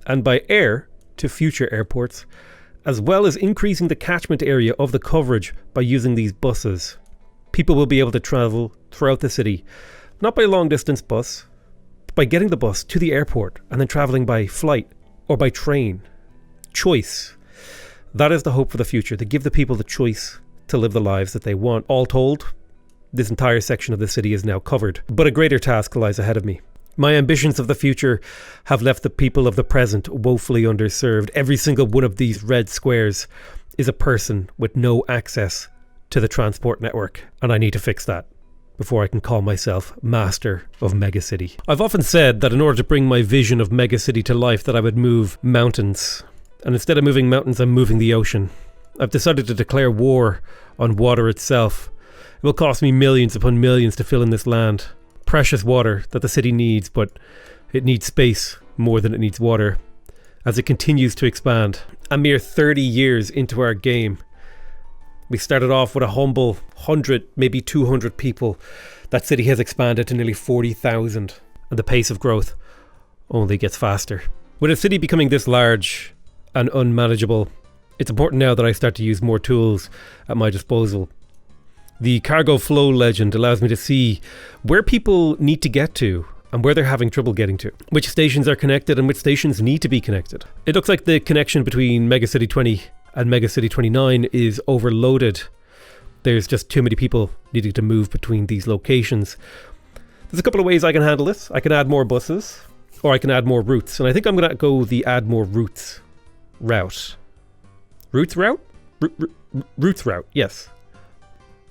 and by air to future airports, as well as increasing the catchment area of the coverage by using these buses. People will be able to travel throughout the city, not by long distance bus, but by getting the bus to the airport and then travelling by flight or by train. Choice. That is the hope for the future, to give the people the choice to live the lives that they want. All told, this entire section of the city is now covered, but a greater task lies ahead of me. My ambitions of the future have left the people of the present woefully underserved. Every single one of these red squares is a person with no access to the transport network, and I need to fix that before I can call myself master of megacity. I've often said that in order to bring my vision of megacity to life, that I would move mountains, and instead of moving mountains, I'm moving the ocean. I've decided to declare war on water itself. It will cost me millions upon millions to fill in this land. Precious water that the city needs, but it needs space more than it needs water as it continues to expand. A mere 30 years into our game, we started off with a humble 100, maybe 200 people. That city has expanded to nearly 40,000, and the pace of growth only gets faster. With a city becoming this large and unmanageable, it's important now that I start to use more tools at my disposal. The cargo flow legend allows me to see where people need to get to and where they're having trouble getting to, which stations are connected and which stations need to be connected. It looks like the connection between Megacity 20 and Megacity 29 is overloaded. There's just too many people needing to move between these locations. There's a couple of ways I can handle this. I can add more buses, or I can add more routes, and I think I'm going to go the add more routes route. Routes route? Routes route, yes.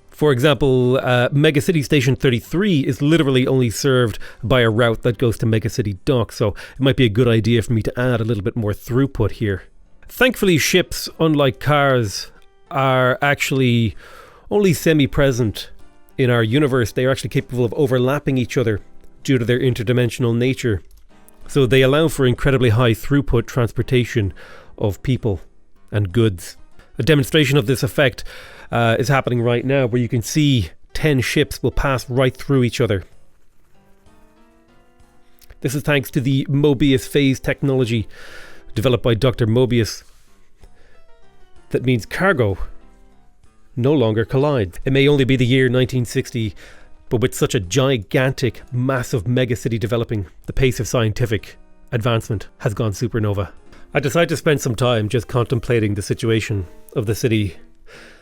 For example, Megacity Station 33 is literally only served by a route that goes to Megacity Dock, so it might be a good idea for me to add a little bit more throughput here. Thankfully, ships, unlike cars, are actually only semi-present in our universe. They are actually capable of overlapping each other due to their interdimensional nature. So they allow for incredibly high throughput transportation of people and goods. A demonstration of this effect is happening right now, where you can see 10 ships will pass right through each other. This is thanks to the Mobius phase technology developed by Dr. Mobius. That means cargo no longer collides. It may only be the year 1960, but with such a gigantic, massive megacity developing, the pace of scientific advancement has gone supernova. I decided to spend some time just contemplating the situation of the city,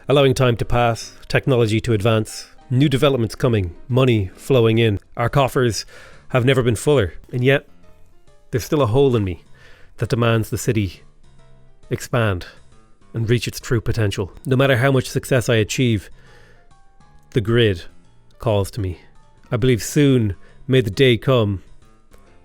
allowing time to pass, technology to advance, new developments coming, money flowing in. Our coffers have never been fuller, and yet there's still a hole in me that demands the city expand and reach its true potential. No matter how much success I achieve, the grid calls to me. I believe soon may the day come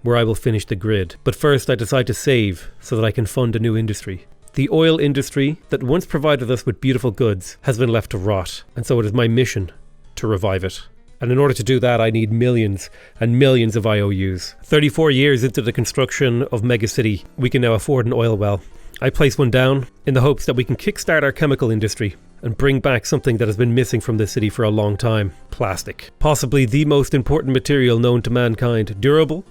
where I will finish the grid. But first I decide to save so that I can fund a new industry. The oil industry that once provided us with beautiful goods has been left to rot, and so it is my mission to revive it. And in order to do that, I need millions and millions of IOUs. 34 years into the construction of Megacity, we can now afford an oil well. I place one down in the hopes that we can kickstart our chemical industry and bring back something that has been missing from this city for a long time: plastic. Possibly the most important material known to mankind. Durable,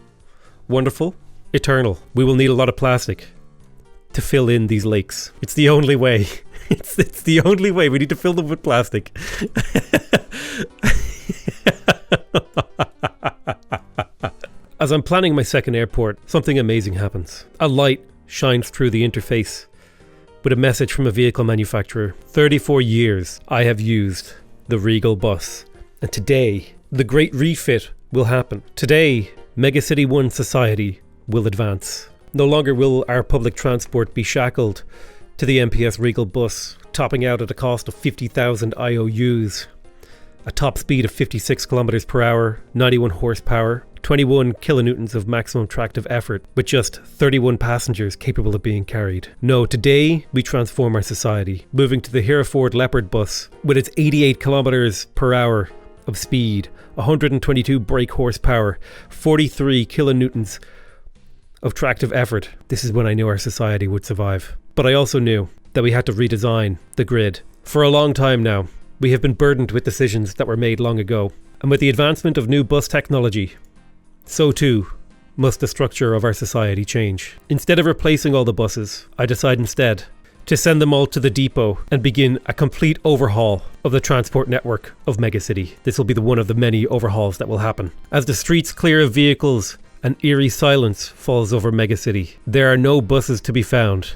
wonderful, eternal. We will need a lot of plastic to fill in these lakes. It's the only way. It's the only way. We need to fill them with plastic. As I'm planning my second airport, something amazing happens. A light shines through the interface with a message from a vehicle manufacturer. 34 years I have used the Regal bus, and today the great refit will happen. Today, Megacity 1 society will advance. No longer will our public transport be shackled to the MPS Regal bus, topping out at a cost of 50,000 IOUs, a top speed of 56 kilometers per hour, 91 horsepower, 21 kilonewtons of maximum tractive effort, with just 31 passengers capable of being carried. No, today we transform our society, moving to the Hereford Leopard bus with its 88 kilometers per hour of speed, 122 brake horsepower, 43 kilonewtons of tractive effort. This is when I knew our society would survive. But I also knew that we had to redesign the grid. For a long time now, we have been burdened with decisions that were made long ago. And with the advancement of new bus technology, so too must the structure of our society change. Instead of replacing all the buses, I decide instead to send them all to the depot and begin a complete overhaul of the transport network of Megacity. This will be one of the many overhauls that will happen. As the streets clear of vehicles, an eerie silence falls over Megacity. There are no buses to be found,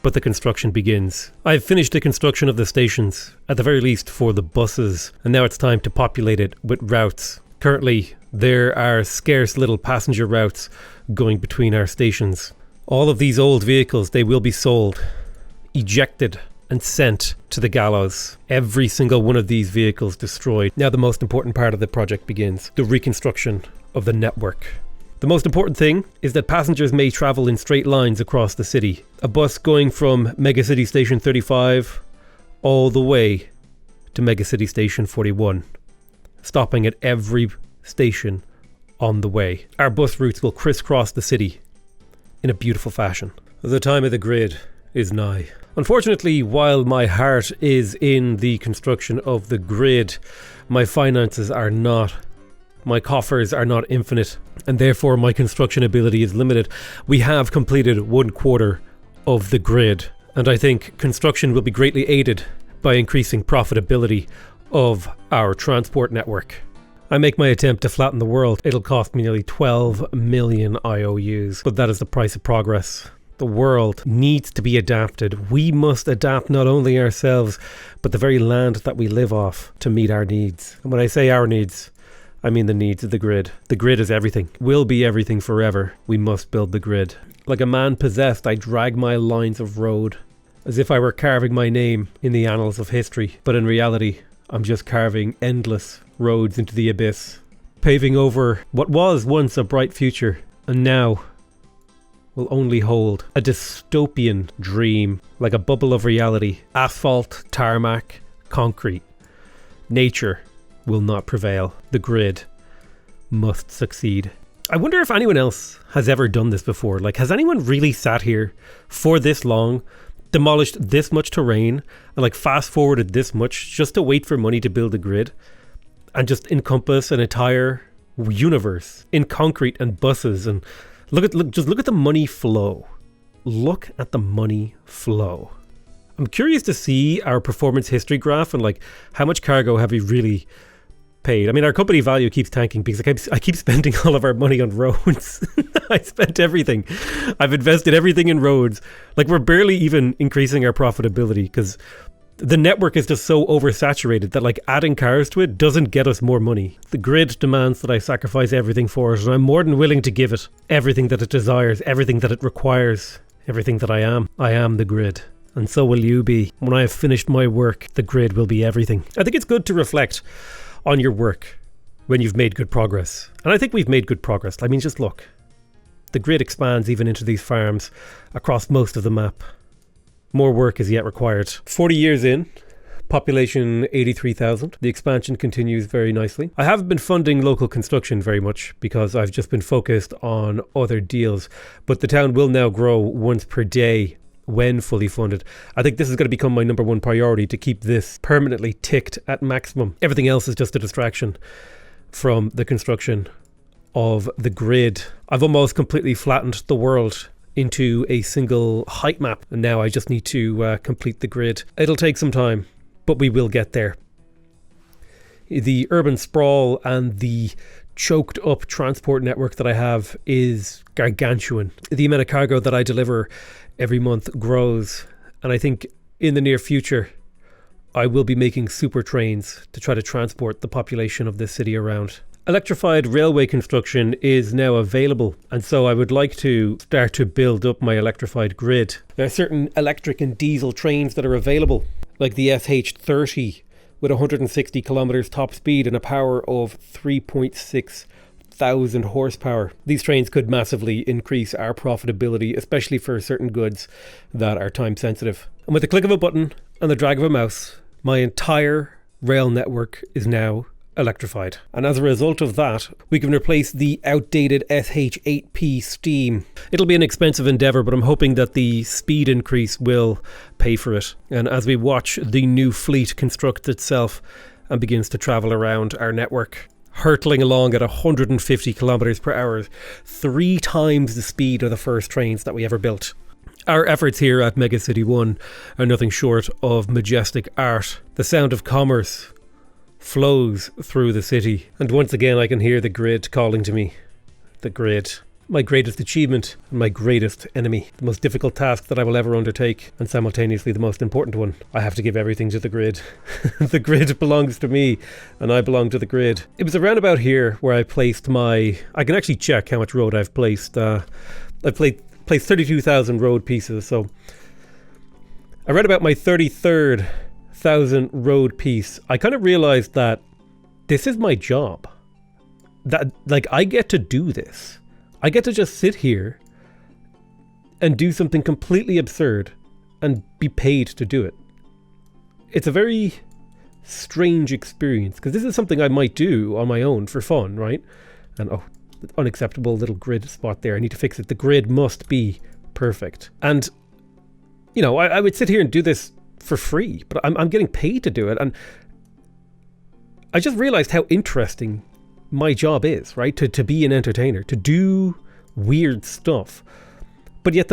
but the construction begins. I've finished the construction of the stations, at the very least for the buses, and now it's time to populate it with routes. Currently, there are scarce little passenger routes going between our stations. All of these old vehicles, they will be sold, ejected, and sent to the gallows. Every single one of these vehicles destroyed. Now the most important part of the project begins. The reconstruction of the network. The most important thing is that passengers may travel in straight lines across the city. A bus going from Megacity Station 35 all the way to Megacity Station 41, stopping at every station on the way. Our bus routes will crisscross the city in a beautiful fashion. The time of the grid is nigh. Unfortunately, while my heart is in the construction of the grid, my finances are not. My coffers are not infinite, and therefore my construction ability is limited. We have completed 1/4 of the grid, and I think construction will be greatly aided by increasing profitability of our transport network. I make my attempt to flatten the world. It'll cost me nearly 12 million IOUs, but that is the price of progress. The world needs to be adapted. We must adapt not only ourselves, but the very land that we live off to meet our needs. And when I say our needs, I mean the needs of the grid. The grid is everything. Will be everything forever. We must build the grid. Like a man possessed, I drag my lines of road as if I were carving my name in the annals of history. But in reality, I'm just carving endless roads into the abyss, paving over what was once a bright future and now will only hold a dystopian dream, like a bubble of reality. Asphalt, tarmac, concrete. Nature will not prevail. The grid must succeed. I wonder if anyone else has ever done this before. Like, has anyone really sat here for this long, demolished this much terrain, and like fast forwarded this much just to wait for money to build a grid and just encompass an entire universe in concrete and buses? And look at the money flow. Look at the money flow. I'm curious to see our performance history graph and like how much cargo have we really paid. I mean, our company value keeps tanking because I keep spending all of our money on roads. I spent everything. I've invested everything in roads. Like, we're barely even increasing our profitability because the network is just so oversaturated that like adding cars to it doesn't get us more money. The grid demands that I sacrifice everything for it, and I'm more than willing to give it everything that it desires, everything that it requires, everything that I am. I am the grid. And so will you be. When I have finished my work, the grid will be everything. I think it's good to reflect on your work when you've made good progress. And I think we've made good progress. I mean, just look. The grid expands even into these farms across most of the map. More work is yet required. 40 years in, population 83,000. The expansion continues very nicely. I haven't been funding local construction very much because I've just been focused on other deals. But the town will now grow once per day when fully funded. I think this is going to become my number one priority, to keep this permanently ticked at maximum. Everything else is just a distraction from the construction of the grid. I've almost completely flattened the world into a single height map, and now I just need to complete the grid. It'll take some time, but we will get there. The urban sprawl and the choked up transport network that I have is gargantuan. The amount of cargo that I deliver every month grows, and I think in the near future I will be making super trains to try to transport the population of this city around. Electrified railway construction is now available, and so I would like to start to build up my electrified grid. There are certain electric and diesel trains that are available, like the SH30 with 160 kilometers top speed and a power of 3.6 thousand horsepower. These trains could massively increase our profitability, especially for certain goods that are time sensitive. And with the click of a button and the drag of a mouse, my entire rail network is now electrified. And as a result of that, we can replace the outdated SH8P steam. It'll be an expensive endeavour, but I'm hoping that the speed increase will pay for it. And as we watch the new fleet construct itself and begins to travel around our network, hurtling along at 150 kilometers per hour, 3 times the speed of the first trains that we ever built. Our efforts here at Megacity 1 are nothing short of majestic art. The sound of commerce flows through the city, and once again I can hear the grid calling to me. The grid. my greatest achievement and my greatest enemy. The most difficult task that I will ever undertake, and simultaneously the most important one. I have to give everything to the grid. The grid belongs to me, and I belong to the grid. It was around about here where I placed my... I can actually check how much road I've placed. I've placed 32,000 road pieces, so... around about my 33rd thousand road piece, I kind of realized that this is my job. That, like, I get to do this. I get to just sit here and do something completely absurd and be paid to do it. It's a very strange experience, because this is something I might do on my own for fun, right? And oh, unacceptable little grid spot there. I need to fix it. The grid must be perfect. And, you know, I would sit here and do this for free, but I'm getting paid to do it. And I just realized how interesting my job is, right? To be an entertainer, to do weird stuff. But yet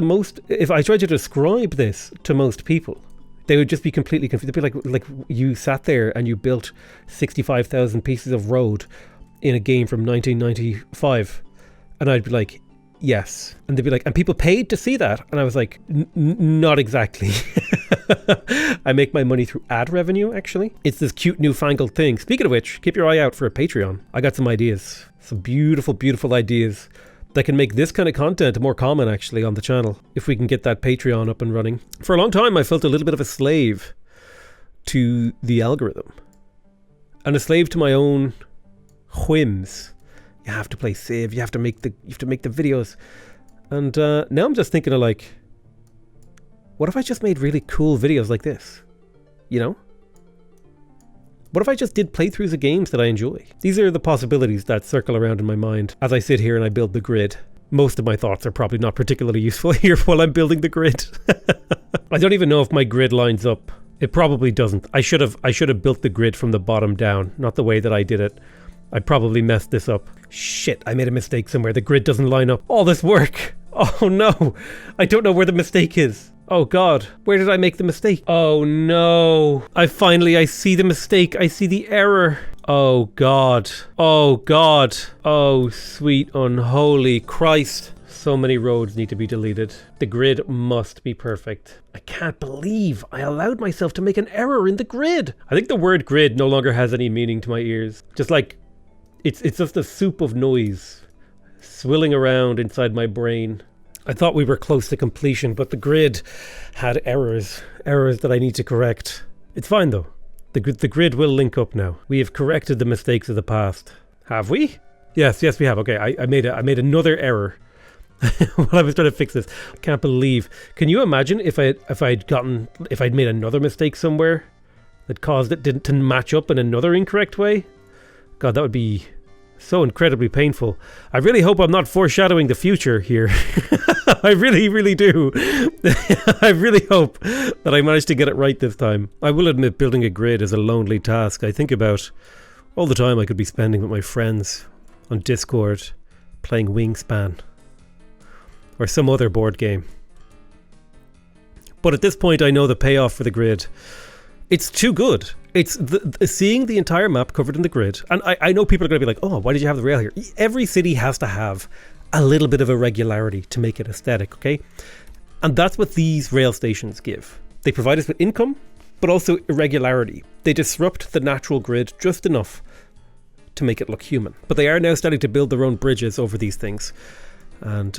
if I tried to describe this to most people, they would just be completely confused. They'd be like you sat there and you built 65,000 pieces of road in a game from 1995. And I'd be like, yes. And they'd be like, and people paid to see that? And I was like, not exactly. I make my money through ad revenue, actually. It's this cute newfangled thing. Speaking of which, keep your eye out for a Patreon. I got some ideas. Some beautiful, beautiful ideas that can make this kind of content more common, actually, on the channel, if we can get that Patreon up and running. For a long time, I felt a little bit of a slave to the algorithm. And a slave to my own whims. You have to play Civ, you have to make the videos. And now I'm just thinking of like, what if I just made really cool videos like this? You know? What if I just did playthroughs of games that I enjoy? These are the possibilities that circle around in my mind as I sit here and I build the grid. Most of my thoughts are probably not particularly useful here while I'm building the grid. I don't even know if my grid lines up. It probably doesn't. I should have built the grid from the bottom down, not the way that I did it. I probably messed this up. Shit, I made a mistake somewhere. The grid doesn't line up. All this work. Oh no. I don't know where the mistake is. Oh God, where did I make the mistake? Oh no. I see the mistake. I see the error. Oh God. Oh God. Oh sweet unholy Christ. So many roads need to be deleted. The grid must be perfect. I can't believe I allowed myself to make an error in the grid. I think the word grid no longer has any meaning to my ears. Just like, it's just a soup of noise swilling around inside my brain. I thought we were close to completion, but the grid had errors that I need to correct. It's fine though. The grid will link up now. We have corrected the mistakes of the past. Have we? Yes, we have. Okay, I made another error while I was trying to fix this. I can't believe. Can you imagine if I'd made another mistake somewhere that caused it to match up in another incorrect way? God, that would be so incredibly painful. I really hope I'm not foreshadowing the future here. I really, really do. I really hope that I managed to get it right this time. I will admit building a grid is a lonely task. I think about all the time I could be spending with my friends on Discord playing Wingspan or some other board game. But at this point I know the payoff for the grid. It's too good. It's seeing the entire map covered in the grid. And I know people are going to be like, oh, why did you have the rail here? Every city has to have a little bit of irregularity to make it aesthetic, okay? And that's what these rail stations give. They provide us with income, but also irregularity. They disrupt the natural grid just enough to make it look human. But they are now starting to build their own bridges over these things. And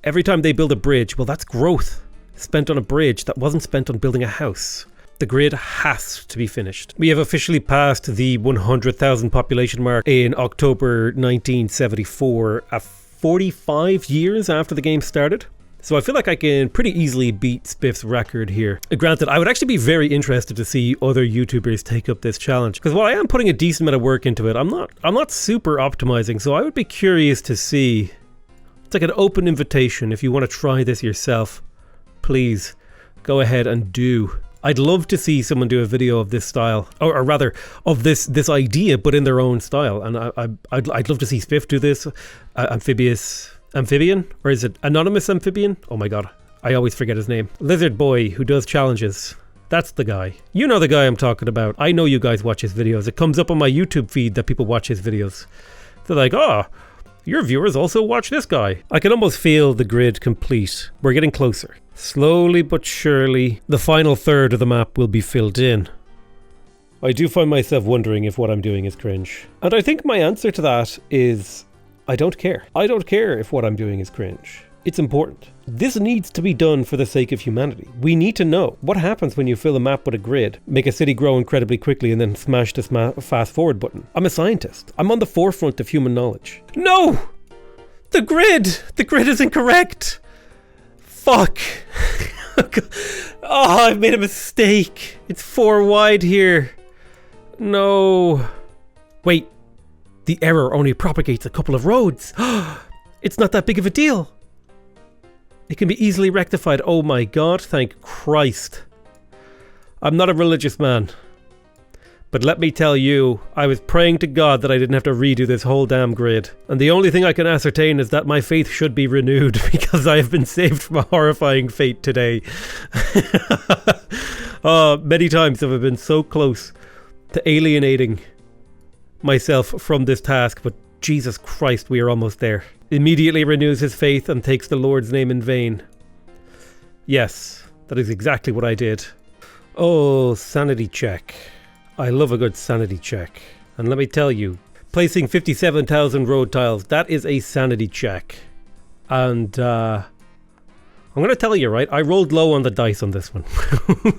every time they build a bridge, well, that's growth spent on a bridge that wasn't spent on building a house. The grid has to be finished. We have officially passed the 100,000 population mark in October 1974, 45 years after the game started. So I feel like I can pretty easily beat Spiff's record here. Granted, I would actually be very interested to see other YouTubers take up this challenge, because while I am putting a decent amount of work into it, I'm not super optimizing, so I would be curious to see. It's like an open invitation. If you want to try this yourself, please go ahead and do. I'd love to see someone do a video of this style, or rather of this idea, but in their own style. And I'd love to see Spiff do this. Amphibian, or is it Anonymous Amphibian? Oh my God, I always forget his name. Lizard Boy, who does challenges. That's the guy. You know the guy I'm talking about. I know you guys watch his videos. It comes up on my YouTube feed that people watch his videos. They're like, oh, Your viewers also watch this guy. I can almost feel the grid complete. We're getting closer. Slowly but surely, the final third of the map will be filled in. I do find myself wondering if what I'm doing is cringe. And I think my answer to that is, I don't care. I don't care if what I'm doing is cringe. It's important. This needs to be done for the sake of humanity. We need to know what happens when you fill a map with a grid, make a city grow incredibly quickly, and then smash the fast forward button. I'm a scientist. I'm on the forefront of human knowledge. No! The grid! The grid is incorrect! Fuck! Oh, I've made a mistake. It's 4 wide here. No. Wait. The error only propagates a couple of roads. It's not that big of a deal. It can be easily rectified. Oh my god, thank Christ. I'm not a religious man. But let me tell you, I was praying to God that I didn't have to redo this whole damn grid. And the only thing I can ascertain is that my faith should be renewed because I have been saved from a horrifying fate today. Many times have I been so close to alienating myself from this task, but Jesus Christ, we are almost there. Immediately renews his faith and takes the Lord's name in vain. Yes, that is exactly what I did. Oh, sanity check. I love a good sanity check. And let me tell you, placing 57,000 road tiles, that is a sanity check. And I'm going to tell you, right, I rolled low on the dice on this one.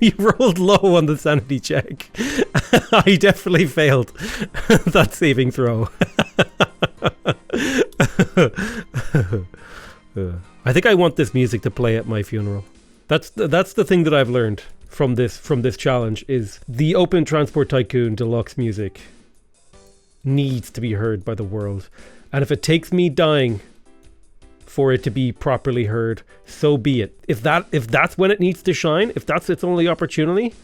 You rolled low on the sanity check. I definitely failed that saving throw. I think I want this music to play at my funeral. That's the thing that I've learned from this challenge is the Open Transport Tycoon Deluxe music needs to be heard by the world. And if it takes me dying for it to be properly heard, so be it. If that's when it needs to shine, if that's its only opportunity,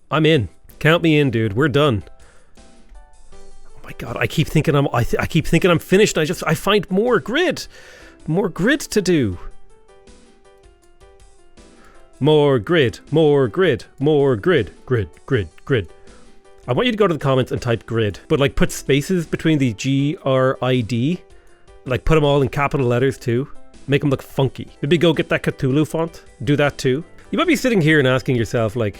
I'm in. Count me in, dude. We're done. Oh my god, I keep thinking I'm finished. I find more grid to do. More grid. Grid. I want you to go to the comments and type grid, but like put spaces between the GRID, like put them all in capital letters too. Make them look funky. Maybe go get that Cthulhu font. Do that too. You might be sitting here and asking yourself, like,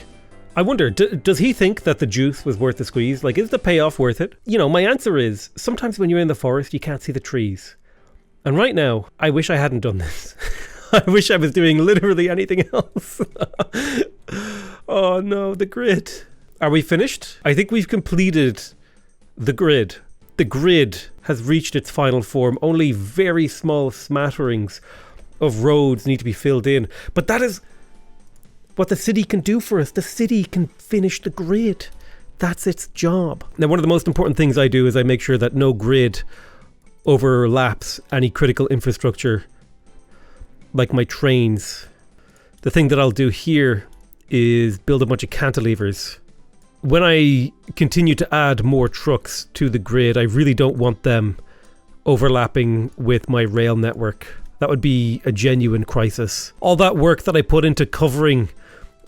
I wonder, does he think that the juice was worth the squeeze? Like, is the payoff worth it? You know, my answer is, sometimes when you're in the forest, you can't see the trees. And right now, I wish I hadn't done this. I wish I was doing literally anything else. Oh no, the grid. Are we finished? I think we've completed the grid. The grid has reached its final form. Only very small smatterings of roads need to be filled in. But that is what the city can do for us. The city can finish the grid. That's its job. Now, one of the most important things I do is I make sure that no grid overlaps any critical infrastructure, like my trains. The thing that I'll do here is build a bunch of cantilevers. When I continue to add more trucks to the grid, I really don't want them overlapping with my rail network. That would be a genuine crisis. All that work that I put into covering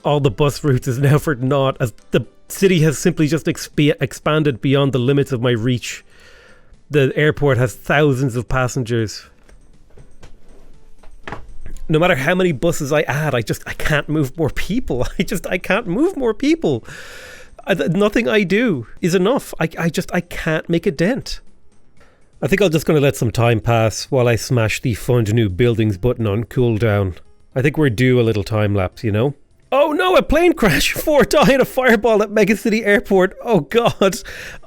all the bus routes is now for naught, as the city has simply just expanded beyond the limits of my reach. The airport has thousands of passengers. No matter how many buses I add, I can't move more people. I can't move more people. Nothing I do is enough. I can't make a dent. I think I'm just going to let some time pass while I smash the Fund New Buildings button on cooldown. I think we're due a little time lapse, you know? Oh no, a plane crash! 4 die in a fireball at Megacity Airport. Oh god.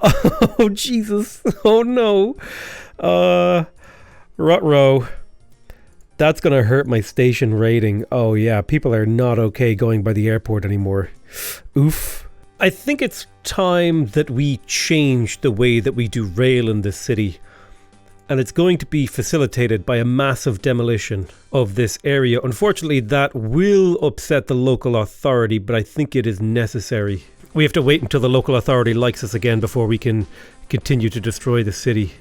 Oh Jesus. Oh no. Ruh-roh. That's going to hurt my station rating. Oh yeah, people are not okay going by the airport anymore. Oof. I think it's time that we change the way that we do rail in this city. And it's going to be facilitated by a massive demolition of this area. Unfortunately, that will upset the local authority, but I think it is necessary. We have to wait until the local authority likes us again before we can continue to destroy the city.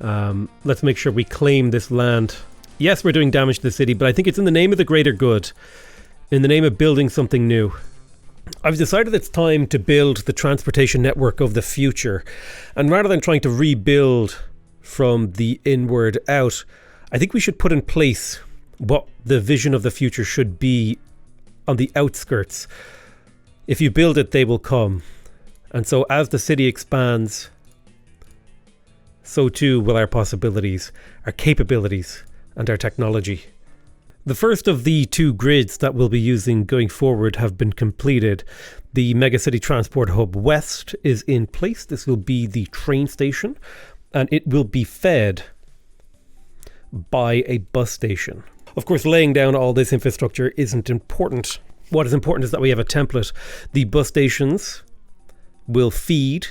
Let's make sure we claim this land. Yes, we're doing damage to the city, but I think it's in the name of the greater good. In the name of building something new. I've decided it's time to build the transportation network of the future. And rather than trying to rebuild from the inward out. I think we should put in place what the vision of the future should be on the outskirts. If you build it, they will come. And so as the city expands, so too will our possibilities, our capabilities, and our technology. The first of the 2 grids that we'll be using going forward have been completed. The Megacity Transport Hub West is in place. This will be the train station, and it will be fed by a bus station. Of course, laying down all this infrastructure isn't important. What is important is that we have a template. The bus stations will feed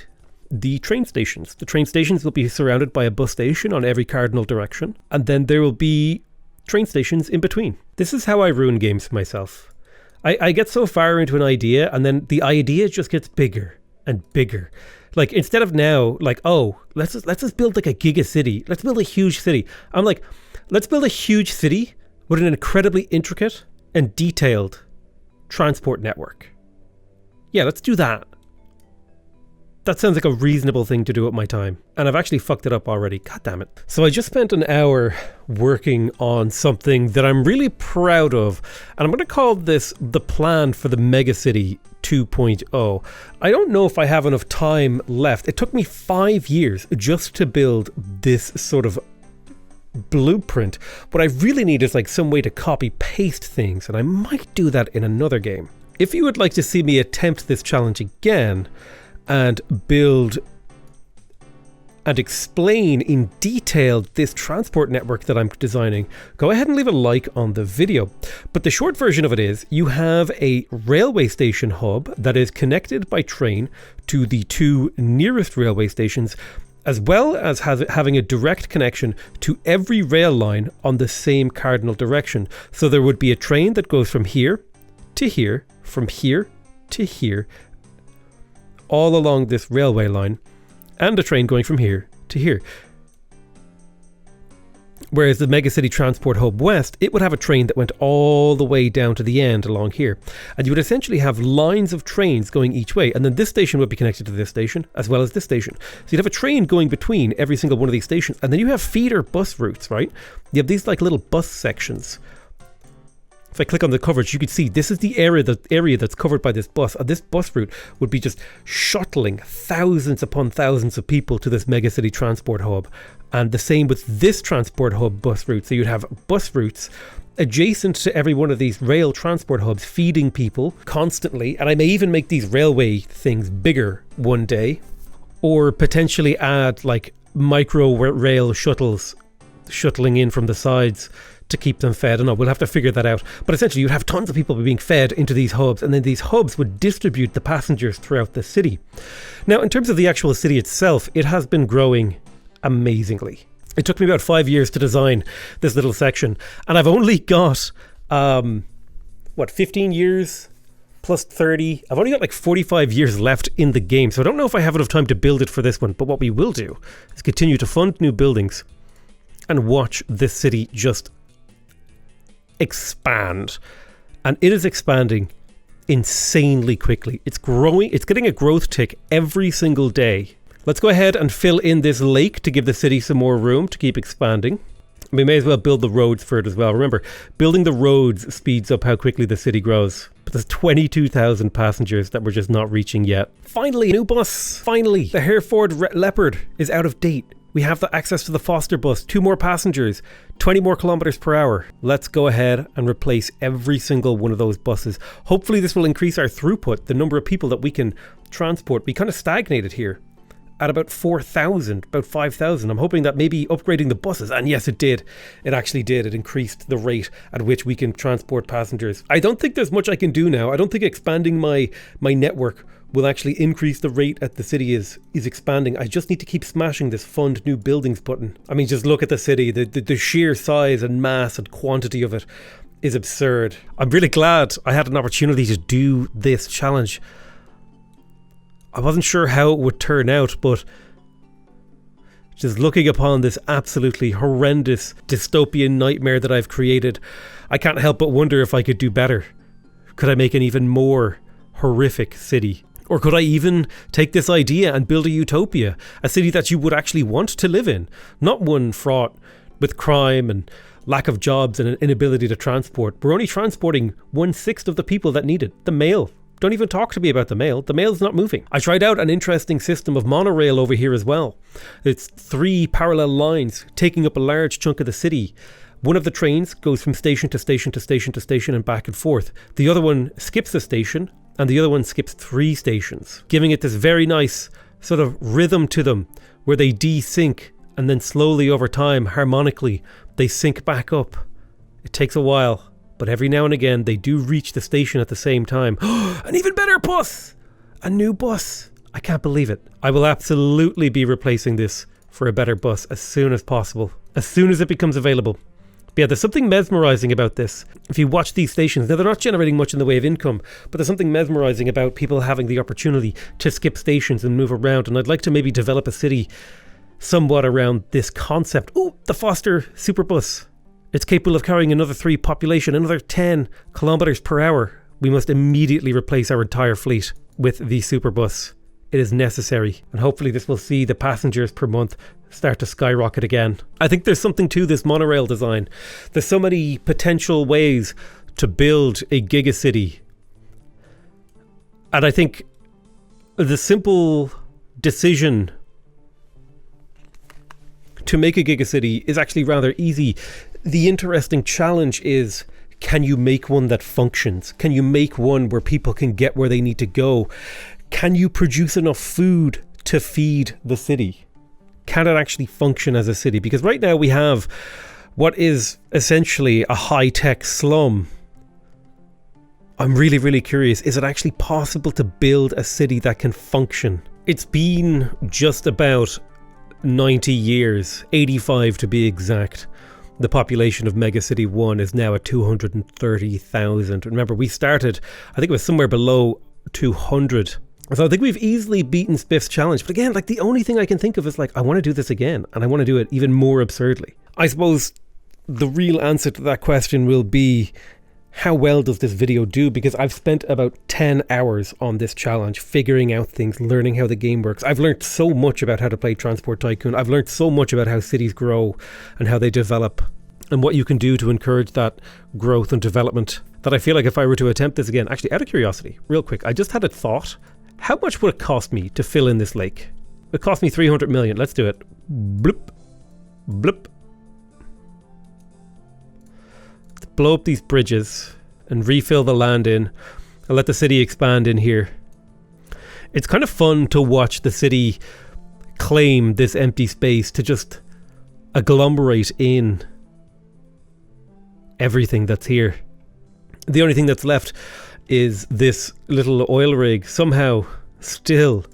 the train stations. The train stations will be surrounded by a bus station on every cardinal direction, and then there will be train stations in between. This is how I ruin games for myself. I get so far into an idea, and then the idea just gets bigger and bigger. Like, instead of now, like, oh, let's just build like a giga city. Let's build a huge city. I'm like, let's build a huge city with an incredibly intricate and detailed transport network. Yeah, let's do that. That sounds like a reasonable thing to do with my time. And I've actually fucked it up already. God damn it. So I just spent an hour working on something that I'm really proud of. And I'm going to call this the plan for the Megacity 2.0. I don't know if I have enough time left. It took me 5 years just to build this sort of blueprint. What I really need is like some way to copy paste things. And I might do that in another game. If you would like to see me attempt this challenge again, and build and explain in detail this transport network that I'm designing, go ahead and leave a like on the video. But the short version of it is, you have a railway station hub that is connected by train to the 2 nearest railway stations, as well as having a direct connection to every rail line on the same cardinal direction. So there would be a train that goes from here to here, from here to here, all along this railway line, and a train going from here to here. Whereas the Megacity Transport Hub West, it would have a train that went all the way down to the end along here. And you would essentially have lines of trains going each way, and then this station would be connected to this station, as well as this station. So you'd have a train going between every single one of these stations, and then you have feeder bus routes, right? You have these like little bus sections. If I click on the coverage, you can see this is the area that's covered by this bus. And this bus route would be just shuttling thousands upon thousands of people to this Megacity Transport Hub. And the same with this Transport Hub bus route. So you'd have bus routes adjacent to every one of these rail transport hubs, feeding people constantly. And I may even make these railway things bigger one day, or potentially add like micro rail shuttles shuttling in from the sides to keep them fed. I don't know, we'll have to figure that out. But essentially you'd have tons of people being fed into these hubs, and then these hubs would distribute the passengers throughout the city. Now, in terms of the actual city itself, it has been growing amazingly. It took me about 5 years to design this little section, and I've only got 15 years plus 30. I've only got like 45 years left in the game, so I don't know if I have enough time to build it for this one. But what we will do is continue to fund new buildings and watch this city just expand. And it is expanding insanely quickly. It's growing. It's getting a growth tick every single day. Let's go ahead and fill in this lake to give the city some more room to keep expanding. We may as well build the roads for it as well. Remember, building the roads speeds up how quickly the city grows. But there's 22,000 passengers that we're just not reaching yet. Finally, new bus. Finally, the Hereford Leopard is out of date. We have the access to the Foster bus, 2 more passengers, 20 more kilometers per hour. Let's go ahead and replace every single one of those buses. Hopefully this will increase our throughput, the number of people that we can transport. We kind of stagnated here at about 4,000, about 5,000. I'm hoping that maybe upgrading the buses, and yes, it did. It actually did. It increased the rate at which we can transport passengers. I don't think there's much I can do now. I don't think expanding my network will actually increase the rate at the city is expanding. I just need to keep smashing this fund new buildings button. I mean, just look at the city. The sheer size and mass and quantity of it is absurd. I'm really glad I had an opportunity to do this challenge. I wasn't sure how it would turn out, but just looking upon this absolutely horrendous dystopian nightmare that I've created, I can't help but wonder if I could do better. Could I make an even more horrific city? Or could I even take this idea and build a utopia, a city that you would actually want to live in, not one fraught with crime and lack of jobs and an inability to transport. We're only transporting 1/6 of the people that need it. The mail. Don't even talk to me about the mail. The mail's not moving. I tried out an interesting system of monorail over here as well. It's 3 parallel lines taking up a large chunk of the city. One of the trains goes from station to station to station to station and back and forth. The other one skips a station, and the other one skips 3 stations, giving it this very nice sort of rhythm to them where they desync and then slowly over time, harmonically, they sync back up. It takes a while, but every now and again they do reach the station at the same time. An even better bus! A new bus! I can't believe it. I will absolutely be replacing this for a better bus as soon as possible, as soon as it becomes available. But yeah, there's something mesmerizing about this. If you watch these stations, now they're not generating much in the way of income, but there's something mesmerizing about people having the opportunity to skip stations and move around. And I'd like to maybe develop a city somewhat around this concept. Oh, the Foster Superbus. It's capable of carrying another 3 population, another 10 kilometers per hour. We must immediately replace our entire fleet with the Superbus. It is necessary, and hopefully this will see the passengers per month start to skyrocket again. I think there's something to this monorail design. There's so many potential ways to build a gigacity. And I think the simple decision to make a gigacity is actually rather easy. The interesting challenge is, can you make one that functions? Can you make one where people can get where they need to go? Can you produce enough food to feed the city? Can it actually function as a city? Because right now we have what is essentially a high-tech slum. I'm really, really curious. Is it actually possible to build a city that can function? It's been just about 90 years, 85 to be exact. The population of Megacity 1 is now at 230,000. Remember, we started, I think it was somewhere below 200. So I think we've easily beaten Spiff's challenge. But again, like the only thing I can think of is like, I want to do this again, and I want to do it even more absurdly. I suppose the real answer to that question will be, how well does this video do? Because I've spent about 10 hours on this challenge, figuring out things, learning how the game works. I've learned so much about how to play Transport Tycoon. I've learned so much about how cities grow and how they develop and what you can do to encourage that growth and development, that I feel like if I were to attempt this again, actually out of curiosity, real quick, I just had a thought. How much would it cost me to fill in this lake? It cost me 300 million. Let's do it. Bloop. Bloop. To blow up these bridges and refill the land in and let the city expand in here. It's kind of fun to watch the city claim this empty space to just agglomerate in everything that's here. The only thing that's left is this little oil rig somehow still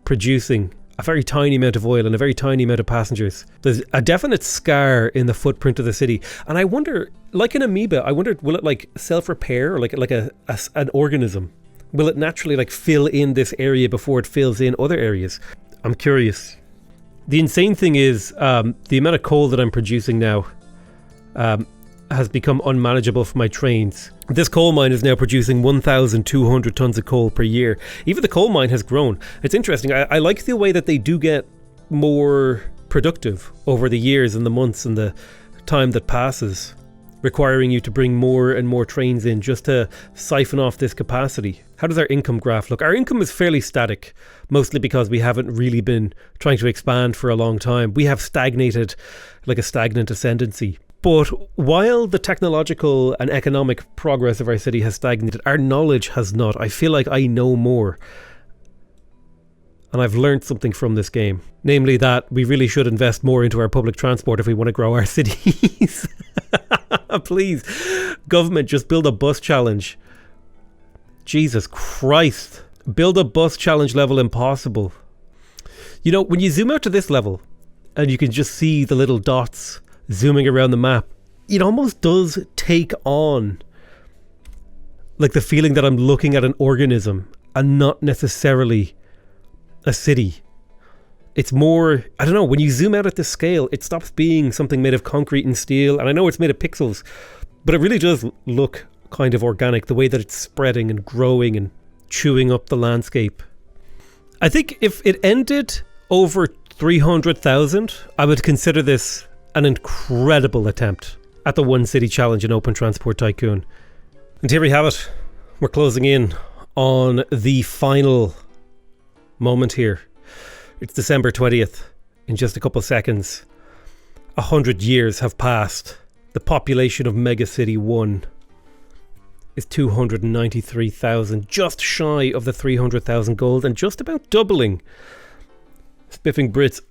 producing a very tiny amount of oil and a very tiny amount of passengers. There's a definite scar in the footprint of the city, and I wonder, like an amoeba, I wonder, will it like self-repair, or like an organism? Will it naturally like fill in this area before it fills in other areas? I'm curious. The insane thing is the amount of coal that I'm producing now has become unmanageable for my trains. This coal mine is now producing 1,200 tons of coal per year. Even the coal mine has grown. It's interesting. I like the way that they do get more productive over the years and the months and the time that passes, requiring you to bring more and more trains in just to siphon off this capacity. How does our income graph look? Our income is fairly static, mostly because we haven't really been trying to expand for a long time. We have stagnated, like a stagnant ascendancy. But while the technological and economic progress of our city has stagnated, our knowledge has not. I feel like I know more. And I've learned something from this game. Namely that we really should invest more into our public transport if we want to grow our cities. Please, government, just build a bus challenge. Jesus Christ. Build a bus challenge level impossible. You know, when you zoom out to this level and you can just see the little dots zooming around the map, it almost does take on like the feeling that I'm looking at an organism and not necessarily a city. It's more, I don't know, when you zoom out at this scale, it stops being something made of concrete and steel, and I know it's made of pixels, but it really does look kind of organic, the way that it's spreading and growing and chewing up the landscape. I think if it ended over 300,000, I would consider this an incredible attempt at the One City Challenge in Open Transport Tycoon. And here we have it. We're closing in on the final moment here. It's December 20th. In just a couple of seconds, 100 years have passed. The population of Megacity 1 is 293,000, just shy of the 300,000 goal, and just about doubling Spiffing Brit's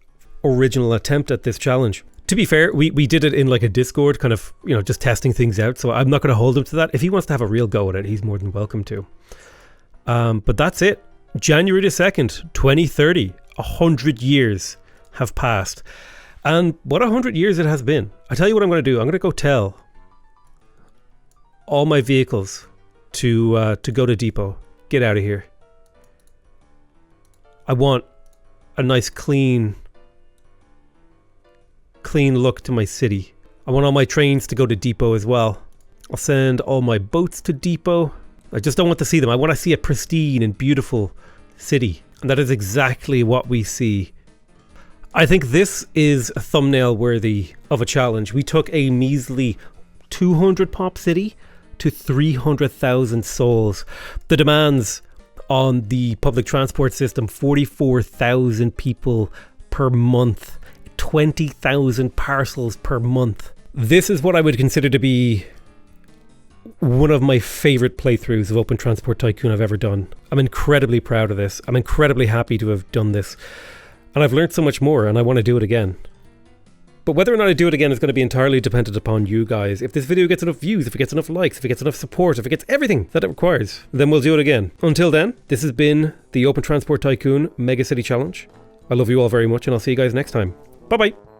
original attempt at this challenge. To be fair, we did it in like a Discord, kind of, you know, just testing things out, so I'm not going to hold him to that. If he wants to have a real go at it, he's more than welcome to. But that's it. January the 2nd, 2030, 100 years have passed. And what 100 years it has been. I tell you what I'm going to do. I'm going to go tell all my vehicles to go to depot. Get out of here. I want a nice clean look to my city. I want all my trains to go to depot as well. I'll send all my boats to depot. I just don't want to see them. I want to see a pristine and beautiful city. And that is exactly what we see. I think this is a thumbnail worthy of a challenge. We took a measly 200 pop city to 300,000 souls. The demands on the public transport system, 44,000 people per month, 20,000 parcels per month. This is what I would consider to be one of my favorite playthroughs of Open Transport Tycoon I've ever done. I'm incredibly proud of this. I'm incredibly happy to have done this. And I've learned so much more, and I want to do it again. But whether or not I do it again is going to be entirely dependent upon you guys. If this video gets enough views, if it gets enough likes, if it gets enough support, if it gets everything that it requires, then we'll do it again. Until then, this has been the Open Transport Tycoon Mega City Challenge. I love you all very much, and I'll see you guys next time. Bye-bye.